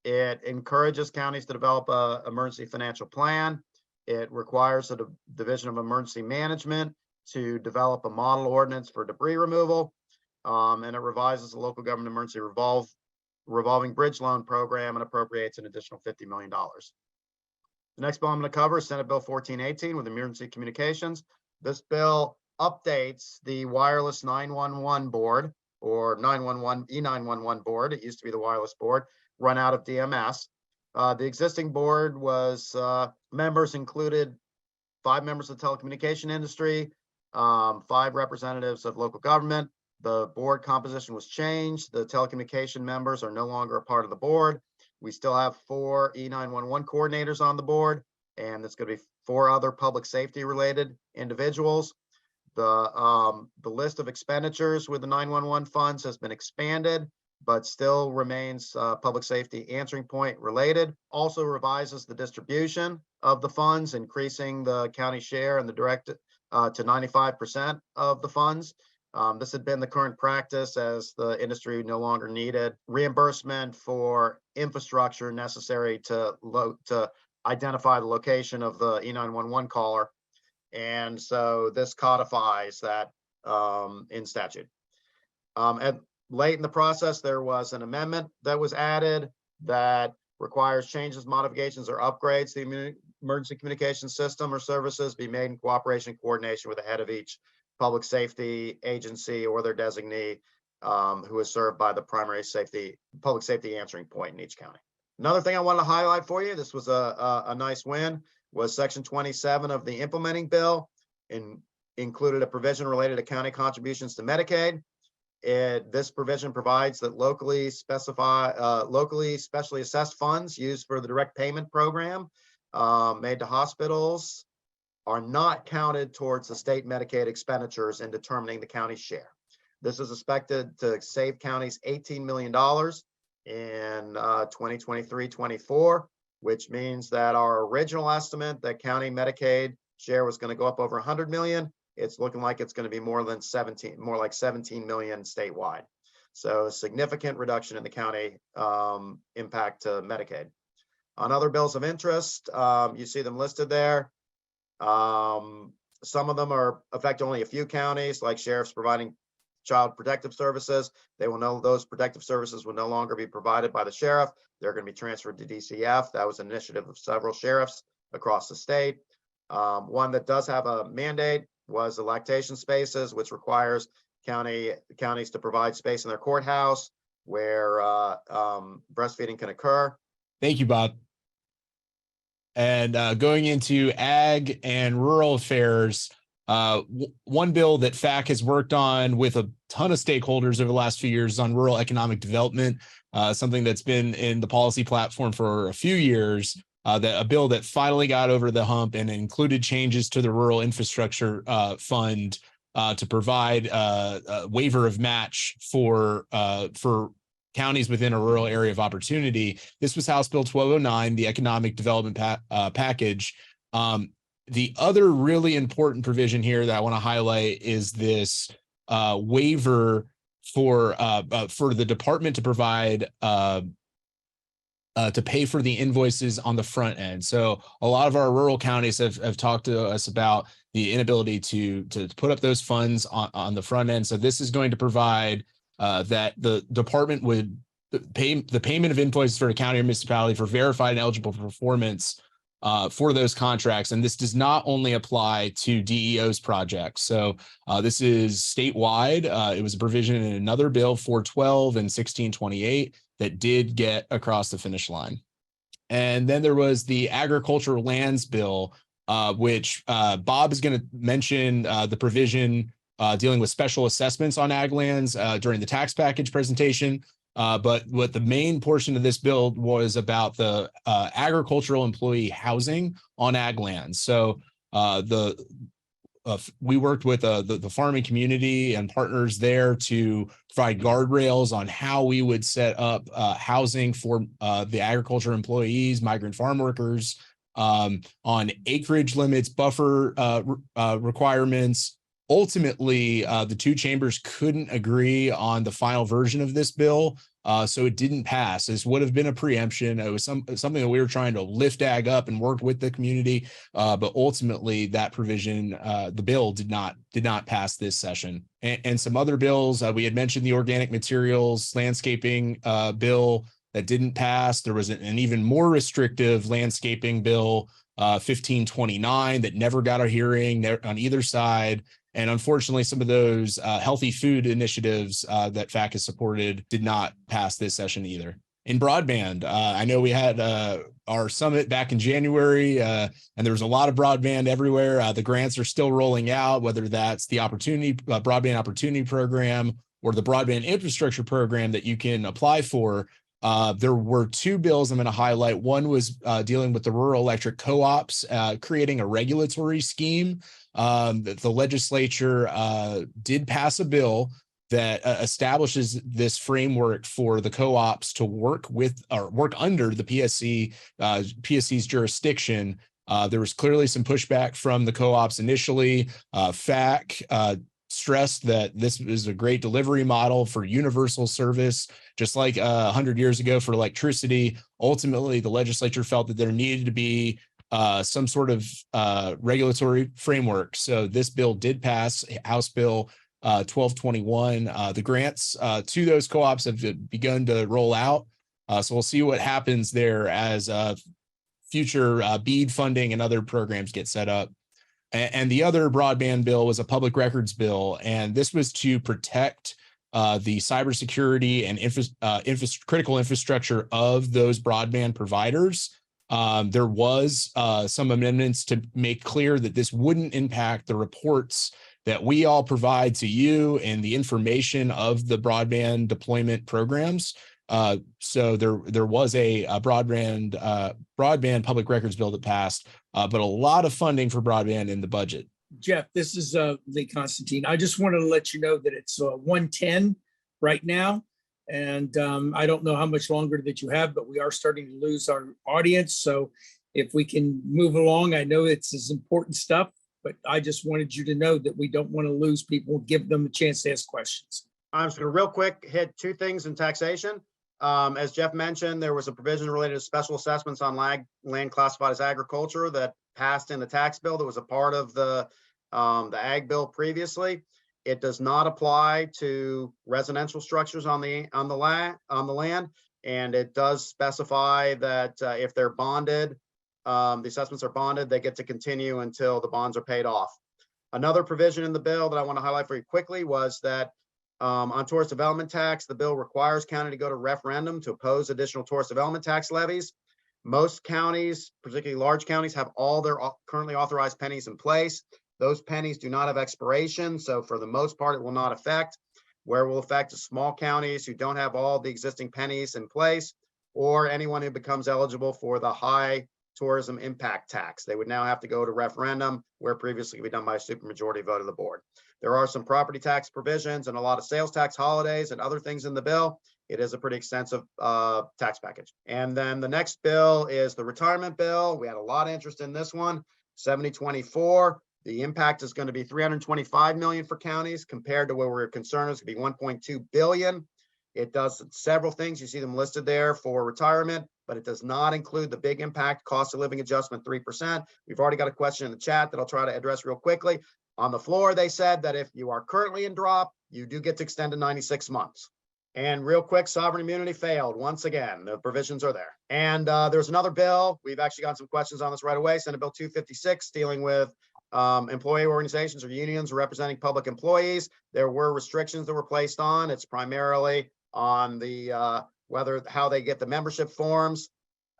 It encourages counties to develop an emergency financial plan. It requires the Division of Emergency Management to develop a model ordinance for debris removal, and it revises the local government emergency revolving bridge loan program and appropriates an additional $50 million. The next bill I'm going to cover is Senate Bill 1418 with emergency communications. This bill updates the wireless 911 board, or 911 E911 board. It used to be the wireless board, run out of DMS. The existing board was members included 5 members of the telecommunication industry, 5 representatives of local government. The board composition was changed. The telecommunication members are no longer a part of the board. We still have 4 E911 coordinators on the board, and there's going to be 4 other public safety related individuals. The list of expenditures with the 911 funds has been expanded, but still remains public safety answering point related. Also revises the distribution of the funds, increasing the county share and the direct to 95% of the funds. This had been the current practice as the industry no longer needed reimbursement for infrastructure necessary to identify the location of the E911 caller. And so this codifies that in statute. Late in the process, there was an amendment that was added that requires changes, modifications, or upgrades to the emergency communication system or services be made in cooperation and coordination with the head of each public safety agency or their designee who is served by the primary public safety answering point in each county. Another thing I wanted to highlight for you, this was a nice win, was Section 27 of the implementing bill, and included a provision related to county contributions to Medicaid. This provision provides that locally specially assessed funds used for the direct payment program made to hospitals are not counted towards the state Medicaid expenditures in determining the county's share. This is expected to save counties $18 million in 2023-24, which means that our original estimate that county Medicaid share was going to go up over 100 million. It's looking like it's going to be more like 17 million statewide. So a significant reduction in the county impact to Medicaid. On other bills of interest, you see them listed there. Some of them affect only a few counties, like sheriffs providing child protective services. Those protective services will no longer be provided by the sheriff. They're going to be transferred to DCF. That was an initiative of several sheriffs across the state. One that does have a mandate was the lactation spaces, which requires counties to provide space in their courthouse where breastfeeding can occur. Thank you, Bob. And going into ag and rural affairs, one bill that FAC has worked on with a ton of stakeholders over the last few years on rural economic development, something that's been in the policy platform for a few years, that a bill that finally got over the hump and included changes to the rural infrastructure fund to provide a waiver of match for counties within a rural area of opportunity. This was House Bill 1209, the economic development package. The other really important provision here that I want to highlight is this waiver for the department to provide to pay for the invoices on the front end. So a lot of our rural counties have talked to us about the inability to put up those funds on the front end. So this is going to provide that the department would pay the payment of invoices for a county or municipality for verified and eligible performance for those contracts. And this does not only apply to DEO's projects. So this is statewide. It was a provision in another bill, 412 and 1628, that did get across the finish line. And then there was the agricultural lands bill, which Bob is going to mention the provision dealing with special assessments on ag lands during the tax package presentation. But what the main portion of this bill was about the agricultural employee housing on ag lands. So we worked with the farming community and partners there to provide guardrails on how we would set up housing for the agriculture employees, migrant farm workers, on acreage limits, buffer requirements. Ultimately, the two chambers couldn't agree on the final version of this bill, so it didn't pass. This would have been a preemption. It was something that we were trying to lift ag up and work with the community, but ultimately that provision, the bill did not pass this session. And some other bills, we had mentioned the organic materials landscaping bill that didn't pass. There was an even more restrictive landscaping bill, 1529, that never got a hearing on either side. And unfortunately, some of those healthy food initiatives that FAC has supported did not pass this session either. In broadband, I know we had our summit back in January, and there was a lot of broadband everywhere. The grants are still rolling out, whether that's the broadband opportunity program or the broadband infrastructure program that you can apply for. There were two bills I'm going to highlight. One was dealing with the rural electric co-ops, creating a regulatory scheme. The legislature did pass a bill that establishes this framework for the co-ops to work with or work under the PSC's jurisdiction. There was clearly some pushback from the co-ops initially. FAC stressed that this is a great delivery model for universal service, just like 100 years ago for electricity. Ultimately, the legislature felt that there needed to be some sort of regulatory framework. So this bill did pass, House Bill 1221. The grants to those co-ops have begun to roll out. So we'll see what happens there as future BEAD funding and other programs get set up. And the other broadband bill was a public records bill, and this was to protect the cybersecurity and critical infrastructure of those broadband providers. There was some amendments to make clear that this wouldn't impact the reports that we all provide to you and the information of the broadband deployment programs. So there was a broadband public records bill that passed, but a lot of funding for broadband in the budget. Jeff, this is Lee Constantine. I just wanted to let you know that it's 1:10 right now. And I don't know how much longer that you have, but we are starting to lose our audience. So if we can move along, I know it's important stuff, but I just wanted you to know that we don't want to lose people, give them a chance to ask questions. I'm just going to real quick hit two things in taxation. As Jeff mentioned, there was a provision related to special assessments on land classified as agriculture that passed in the tax bill that was a part of the ag bill previously. It does not apply to residential structures on the land, and it does specify that if they're bonded, the assessments are bonded, they get to continue until the bonds are paid off. Another provision in the bill that I want to highlight for you quickly was that On tourist development tax, the bill requires county to go to referendum to oppose additional tourist development tax levies. Most counties, particularly large counties, have all their currently authorized pennies in place. Those pennies do not have expiration, so for the most part, it will not affect. Where it will affect is small counties who don't have all the existing pennies in place, or anyone who becomes eligible for the high tourism impact tax. They would now have to go to referendum, where previously it could be done by a supermajority vote of the board. There are some property tax provisions and a lot of sales tax holidays and other things in the bill. It is a pretty extensive tax package. And then the next bill is the retirement bill. We had a lot of interest in this one, 7024. The impact is going to be 325 million for counties compared to where we were concerned it's going to be 1.2 billion. It does several things. You see them listed there for retirement, but it does not include the big impact cost of living adjustment, 3%. We've already got a question in the chat that I'll try to address real quickly. On the floor, they said that if you are currently in drop, you do get to extend to 96 months. And real quick, sovereign immunity failed once again. The provisions are there. And there's another bill. We've actually got some questions on this right away. Senate Bill 256 dealing with employee organizations or unions representing public employees. There were restrictions that were placed on. It's primarily on the how they get the membership forms.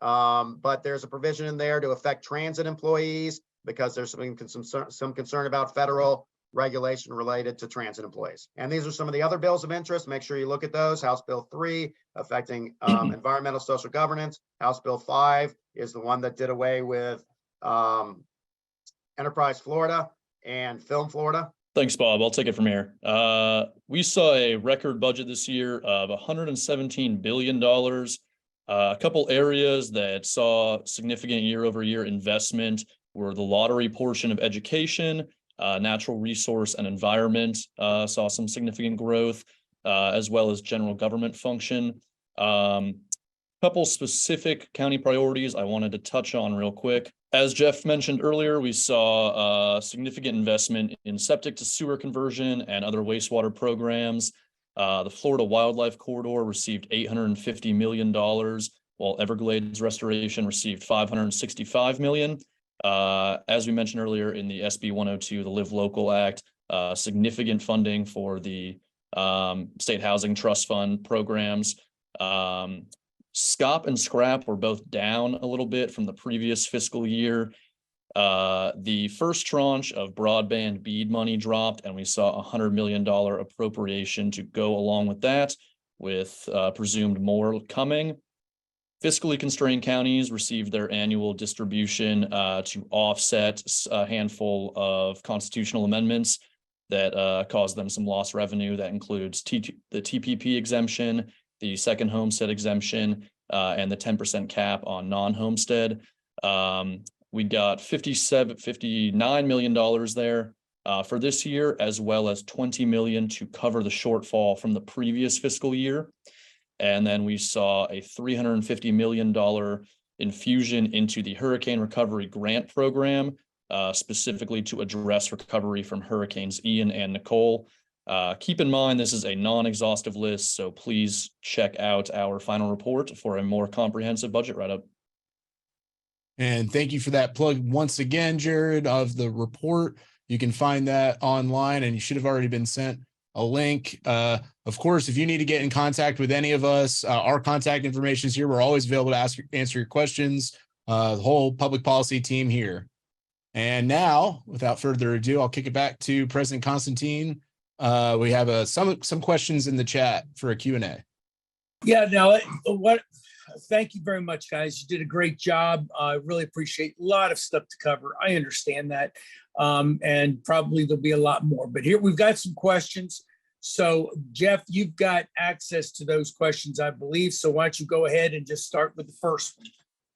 But there's a provision in there to affect transit employees because there's some concern about federal regulation related to transit employees. And these are some of the other bills of interest. Make sure you look at those. House Bill 3 affecting environmental social governance. House Bill 5 is the one that did away with Enterprise Florida and Film Florida. Thanks, Bob. I'll take it from here. We saw a record budget this year of $117 billion. A couple areas that saw significant year-over-year investment were the lottery portion of education, natural resource and environment saw some significant growth, as well as general government function. Couple specific county priorities I wanted to touch on real quick. As Jeff mentioned earlier, we saw significant investment in septic to sewer conversion and other wastewater programs. The Florida Wildlife Corridor received $850 million, while Everglades Restoration received $565 million. As we mentioned earlier in the SB 102, the Live Local Act, significant funding for the State Housing Trust Fund programs. SCOP and SCRAP were both down a little bit from the previous fiscal year. The first tranche of broadband BEAD money dropped, and we saw a $100 million appropriation to go along with that, with presumed more coming. Fiscally constrained counties received their annual distribution to offset a handful of constitutional amendments that caused them some lost revenue. That includes the TPP exemption, the second homestead exemption, and the 10% cap on non-homestead. We got $59 million there for this year, as well as $20 million to cover the shortfall from the previous fiscal year. And then we saw a $350 million infusion into the Hurricane Recovery Grant Program, specifically to address recovery from Hurricanes Ian and Nicole. Keep in mind, this is a non-exhaustive list, so please check out our final report for a more comprehensive budget write-up. And thank you for that plug once again, Jared, of the report. You can find that online, and you should have already been sent a link. Of course, if you need to get in contact with any of us, our contact information is here. We're always available to answer your questions, the whole public policy team here. And now, without further ado, I'll kick it back to President Constantine. We have some questions in the chat for a Q&A. Yeah, thank you very much, guys. You did a great job. I really appreciate a lot of stuff to cover. I understand that. And probably there'll be a lot more, but here we've got some questions. So Jeff, you've got access to those questions, I believe. So why don't you go ahead and just start with the first one.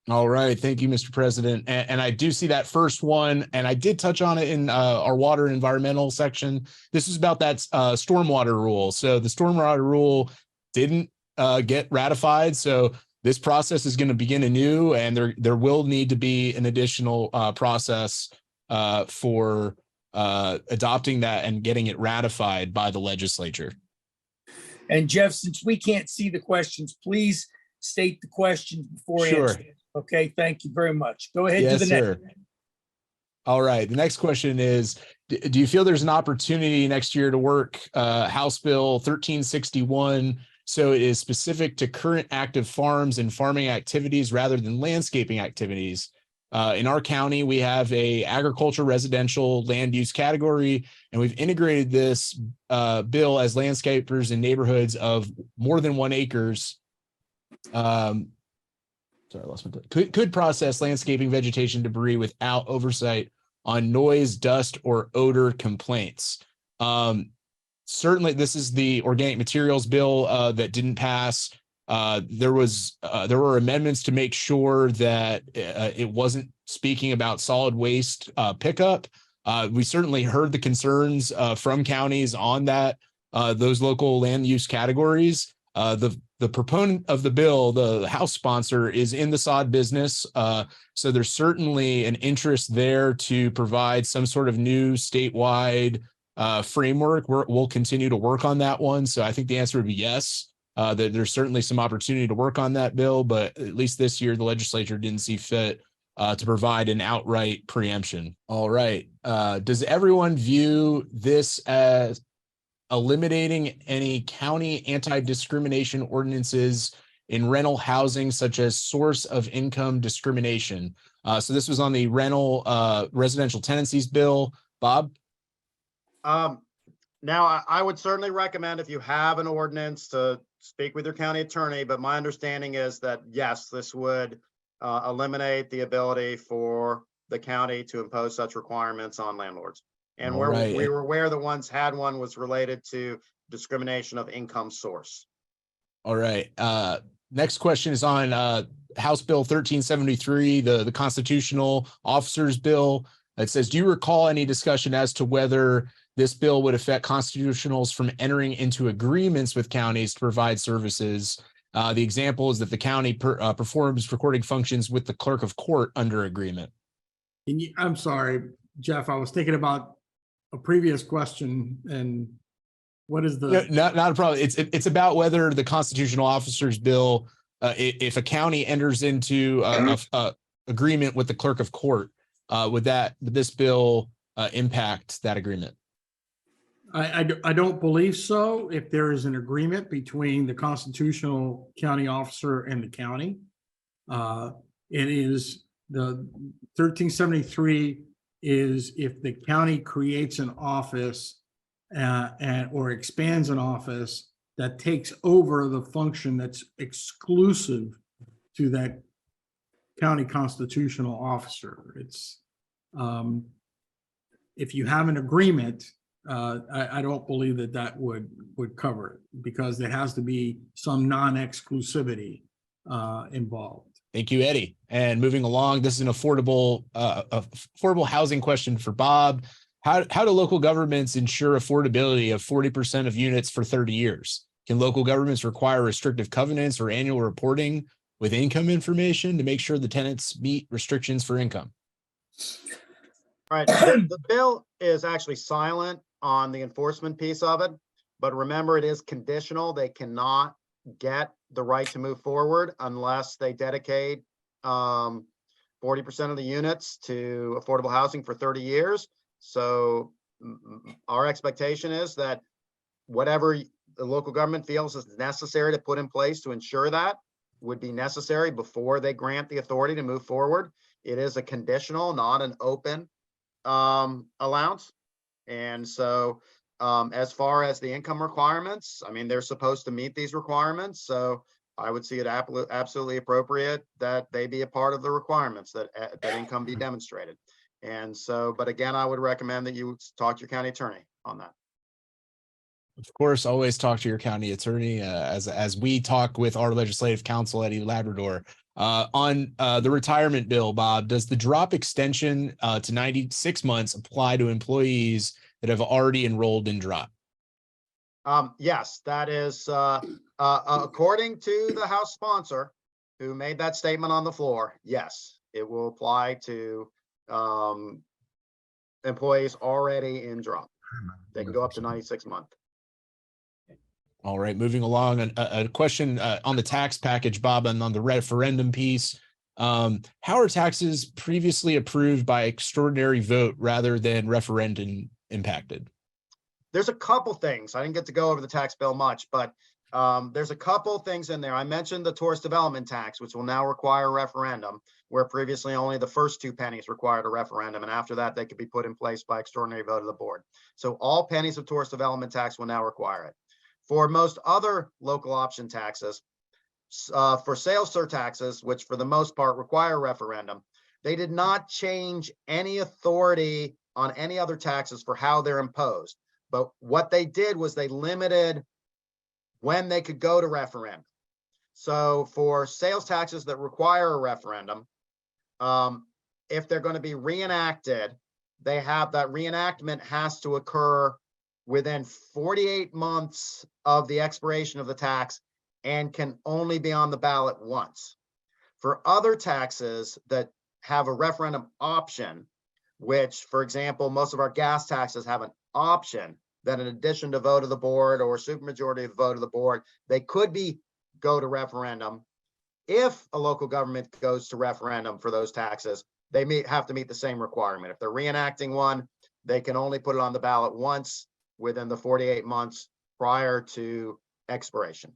All right. Thank you, Mr. President. And I do see that first one, and I did touch on it in our water and environmental section. This is about that stormwater rule. So the stormwater rule didn't get ratified. So this process is going to begin anew, and there will need to be an additional process for adopting that and getting it ratified by the legislature. And Jeff, since we can't see the questions, please state the questions before Sure. answering. Okay, thank you very much. Go ahead Yes, to the sir. next. All right. The next question is, do you feel there's an opportunity next year to work House Bill 1361 so it is specific to current active farms and farming activities rather than landscaping activities? In our county, we have a agriculture residential land use category, and we've integrated this bill as landscapers in neighborhoods of more than 1 acres. Sorry, I lost my could process landscaping vegetation debris without oversight on noise, dust, or odor complaints. Certainly, this is the organic materials bill that didn't pass. There were amendments to make sure that it wasn't speaking about solid waste pickup. We certainly heard the concerns from counties on that, those local land use categories. The proponent of the bill, the House sponsor, is in the sod business. So there's certainly an interest there to provide some sort of new statewide framework. We'll continue to work on that one. So I think the answer would be yes. That there's certainly some opportunity to work on that bill, but at least this year the legislature didn't see fit to provide an outright preemption. All right. Does everyone view this as eliminating any county anti-discrimination ordinances in rental housing, such as source of income discrimination? So this was on the rental residential tenancies bill. Bob? Now, I would certainly recommend, if you have an ordinance, to speak with your county attorney, but my understanding is that, yes, this would eliminate the ability for the county to impose such requirements on landlords. And All where right. we were aware that once had one was related to discrimination of income source. All right. Next question is on House Bill 1373, the constitutional officers bill. It says, do you recall any discussion as to whether this bill would affect constitutionals from entering into agreements with counties to provide services? The example is that the county performs recording functions with the clerk of court under agreement. I'm sorry, Jeff, I was thinking about a previous question, and what is the? Not a problem. It's about whether the constitutional officers bill, if a county enters into a agreement with the clerk of court, would this bill impact that agreement? I don't believe so. If there is an agreement between the constitutional county officer and the county, it is the 1373 is if the county creates an office or expands an office that takes over the function that's exclusive to that county constitutional officer. It's if you have an agreement, I don't believe that would cover it, because there has to be some non-exclusivity involved. Thank you, Eddie. And moving along, this is an affordable housing question for Bob. How do local governments ensure affordability of 40% of units for 30 years? Can local governments require restrictive covenants or annual reporting with income information to make sure the tenants meet restrictions for income? All right, the bill is actually silent on the enforcement piece of it, but remember, it is conditional. They cannot get the right to move forward unless they dedicate 40% of the units to affordable housing for 30 years. So our expectation is that whatever the local government feels is necessary to put in place to ensure that would be necessary before they grant the authority to move forward. It is a conditional, not an open allowance. And so as far as the income requirements, I mean, they're supposed to meet these requirements. So I would see it absolutely appropriate that they be a part of the requirements, that income be demonstrated. And so, but again, I would recommend that you talk to your county attorney on that. Of course, always talk to your county attorney as we talk with our legislative counsel at Labrador. On the retirement bill, Bob, does the drop extension to 96 months apply to employees that have already enrolled in drop? Yes, that is according to the House sponsor who made that statement on the floor. Yes, it will apply to employees already in drop. They can go up to 96 months. All right, moving along, a question on the tax package, Bob, and on the referendum piece. How are taxes previously approved by extraordinary vote rather than referendum impacted? There's a couple things. I didn't get to go over the tax bill much, but there's a couple things in there. I mentioned the tourist development tax, which will now require a referendum, where previously only the first 2 pennies required a referendum. And after that, they could be put in place by extraordinary vote of the board. So all pennies of tourist development tax will now require it. For most other local option taxes, for sales surtaxes, which for the most part require a referendum, they did not change any authority on any other taxes for how they're imposed. But what they did was they limited when they could go to referendum. So for sales taxes that require a referendum, if they're going to be reenacted, they have that reenactment has to occur within 48 months of the expiration of the tax and can only be on the ballot once. For other taxes that have a referendum option, which, for example, most of our gas taxes have an option that in addition to vote of the board or supermajority of the vote of the board, they could go to referendum. If a local government goes to referendum for those taxes, they have to meet the same requirement. If they're reenacting one, they can only put it on the ballot once within the 48 months prior to expiration.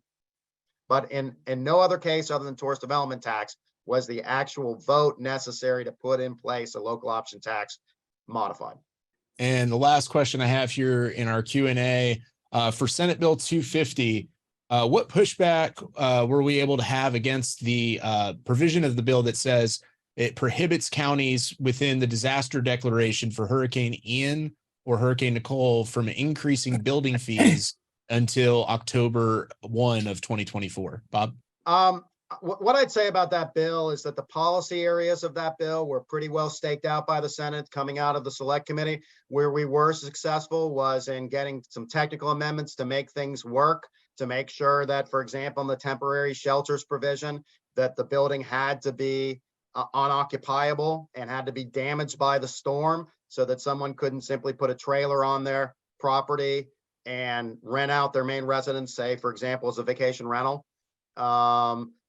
But in no other case other than tourist development tax was the actual vote necessary to put in place a local option tax modified. And the last question I have here in our Q&A for Senate Bill 250, what pushback were we able to have against the provision of the bill that says it prohibits counties within the disaster declaration for Hurricane Ian or Hurricane Nicole from increasing building fees until October 1 of 2024? Bob? What I'd say about that bill is that the policy areas of that bill were pretty well staked out by the Senate coming out of the select committee. Where we were successful was in getting some technical amendments to make things work, to make sure that, for example, in the temporary shelters provision, that the building had to be unoccupiable and had to be damaged by the storm so that someone couldn't simply put a trailer on their property and rent out their main residence, say, for example, as a vacation rental.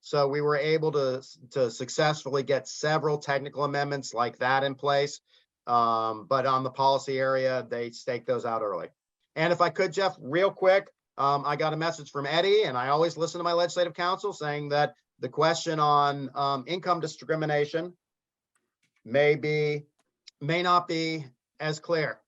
So we were able to successfully get several technical amendments like that in place. But on the policy area, they staked those out early. And if I could, Jeff, real quick, I got a message from Eddie, and I always listen to my legislative counsel, saying that the question on income discrimination may not be as clear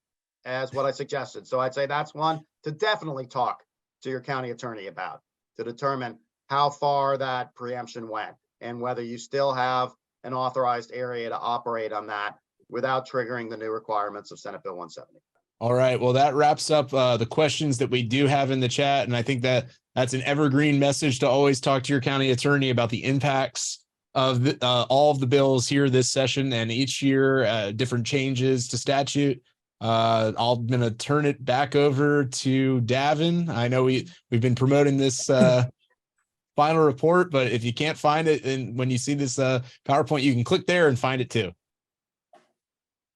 as what I suggested. So I'd say that's one to definitely talk to your county attorney about, to determine how far that preemption went and whether you still have an authorized area to operate on that without triggering the new requirements of Senate Bill 170. All right. Well, that wraps up the questions that we do have in the chat. And I think that's an evergreen message to always talk to your county attorney about the impacts of all of the bills here this session and each year, different changes to statute. I'm going to turn it back over to Davin. I know we've been promoting this final report, but if you can't find it, and when you see this PowerPoint, you can click there and find it too.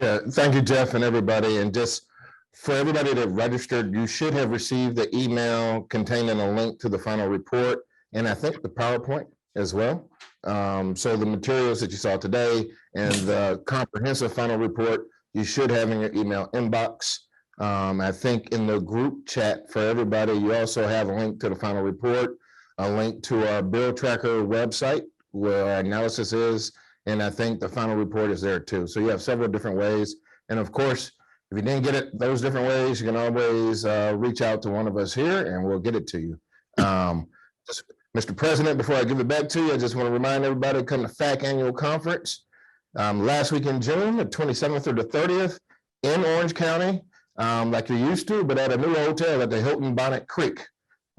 Yeah, thank you, Jeff, and everybody. And just for everybody that registered, you should have received the email containing a link to the final report, and I think the PowerPoint as well. So the materials that you saw today and the comprehensive final report, you should have in your email inbox. I think in the group chat for everybody, you also have a link to the final report, a link to our bill tracker website where our analysis is, and I think the final report is there too. So you have several different ways. And of course, if you didn't get it those different ways, you can always reach out to one of us here and we'll get it to you. Mr. President, before I give it back to you, I just want to remind everybody, come to FAC Annual Conference last week in June, the 27th through the 30th in Orange County, like you're used to, but at a new hotel at the Hilton Bonnet Creek.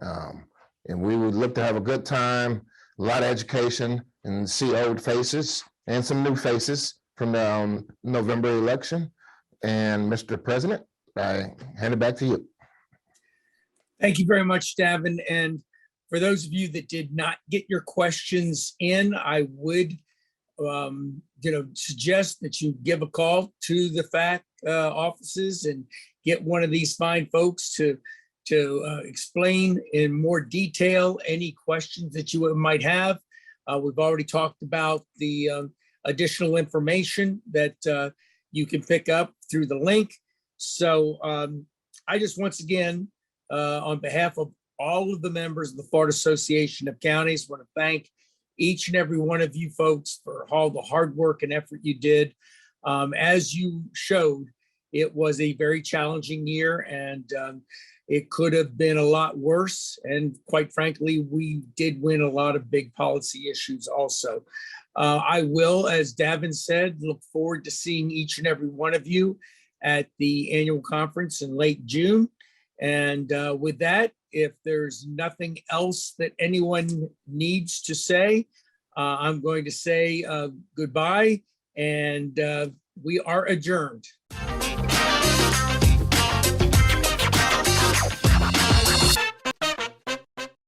And we would look to have a good time, a lot of education, and see old faces and some new faces from the November election. And Mr. President, I hand it back to you. Thank you very much, Davin. And for those of you that did not get your questions in, I would suggest that you give a call to the FAC offices and get one of these fine folks to explain in more detail any questions that you might have. We've already talked about the additional information that you can pick up through the link. So I just once again, on behalf of all of the members of the Florida Association of Counties, want to thank each and every one of you folks for all the hard work and effort you did. As you showed, it was a very challenging year, and it could have been a lot worse. And quite frankly, we did win a lot of big policy issues also. I will, as Davin said, look forward to seeing each and every one of you at the annual conference in late June. And with that, if there's nothing else that anyone needs to say, I'm going to say goodbye, and we are adjourned.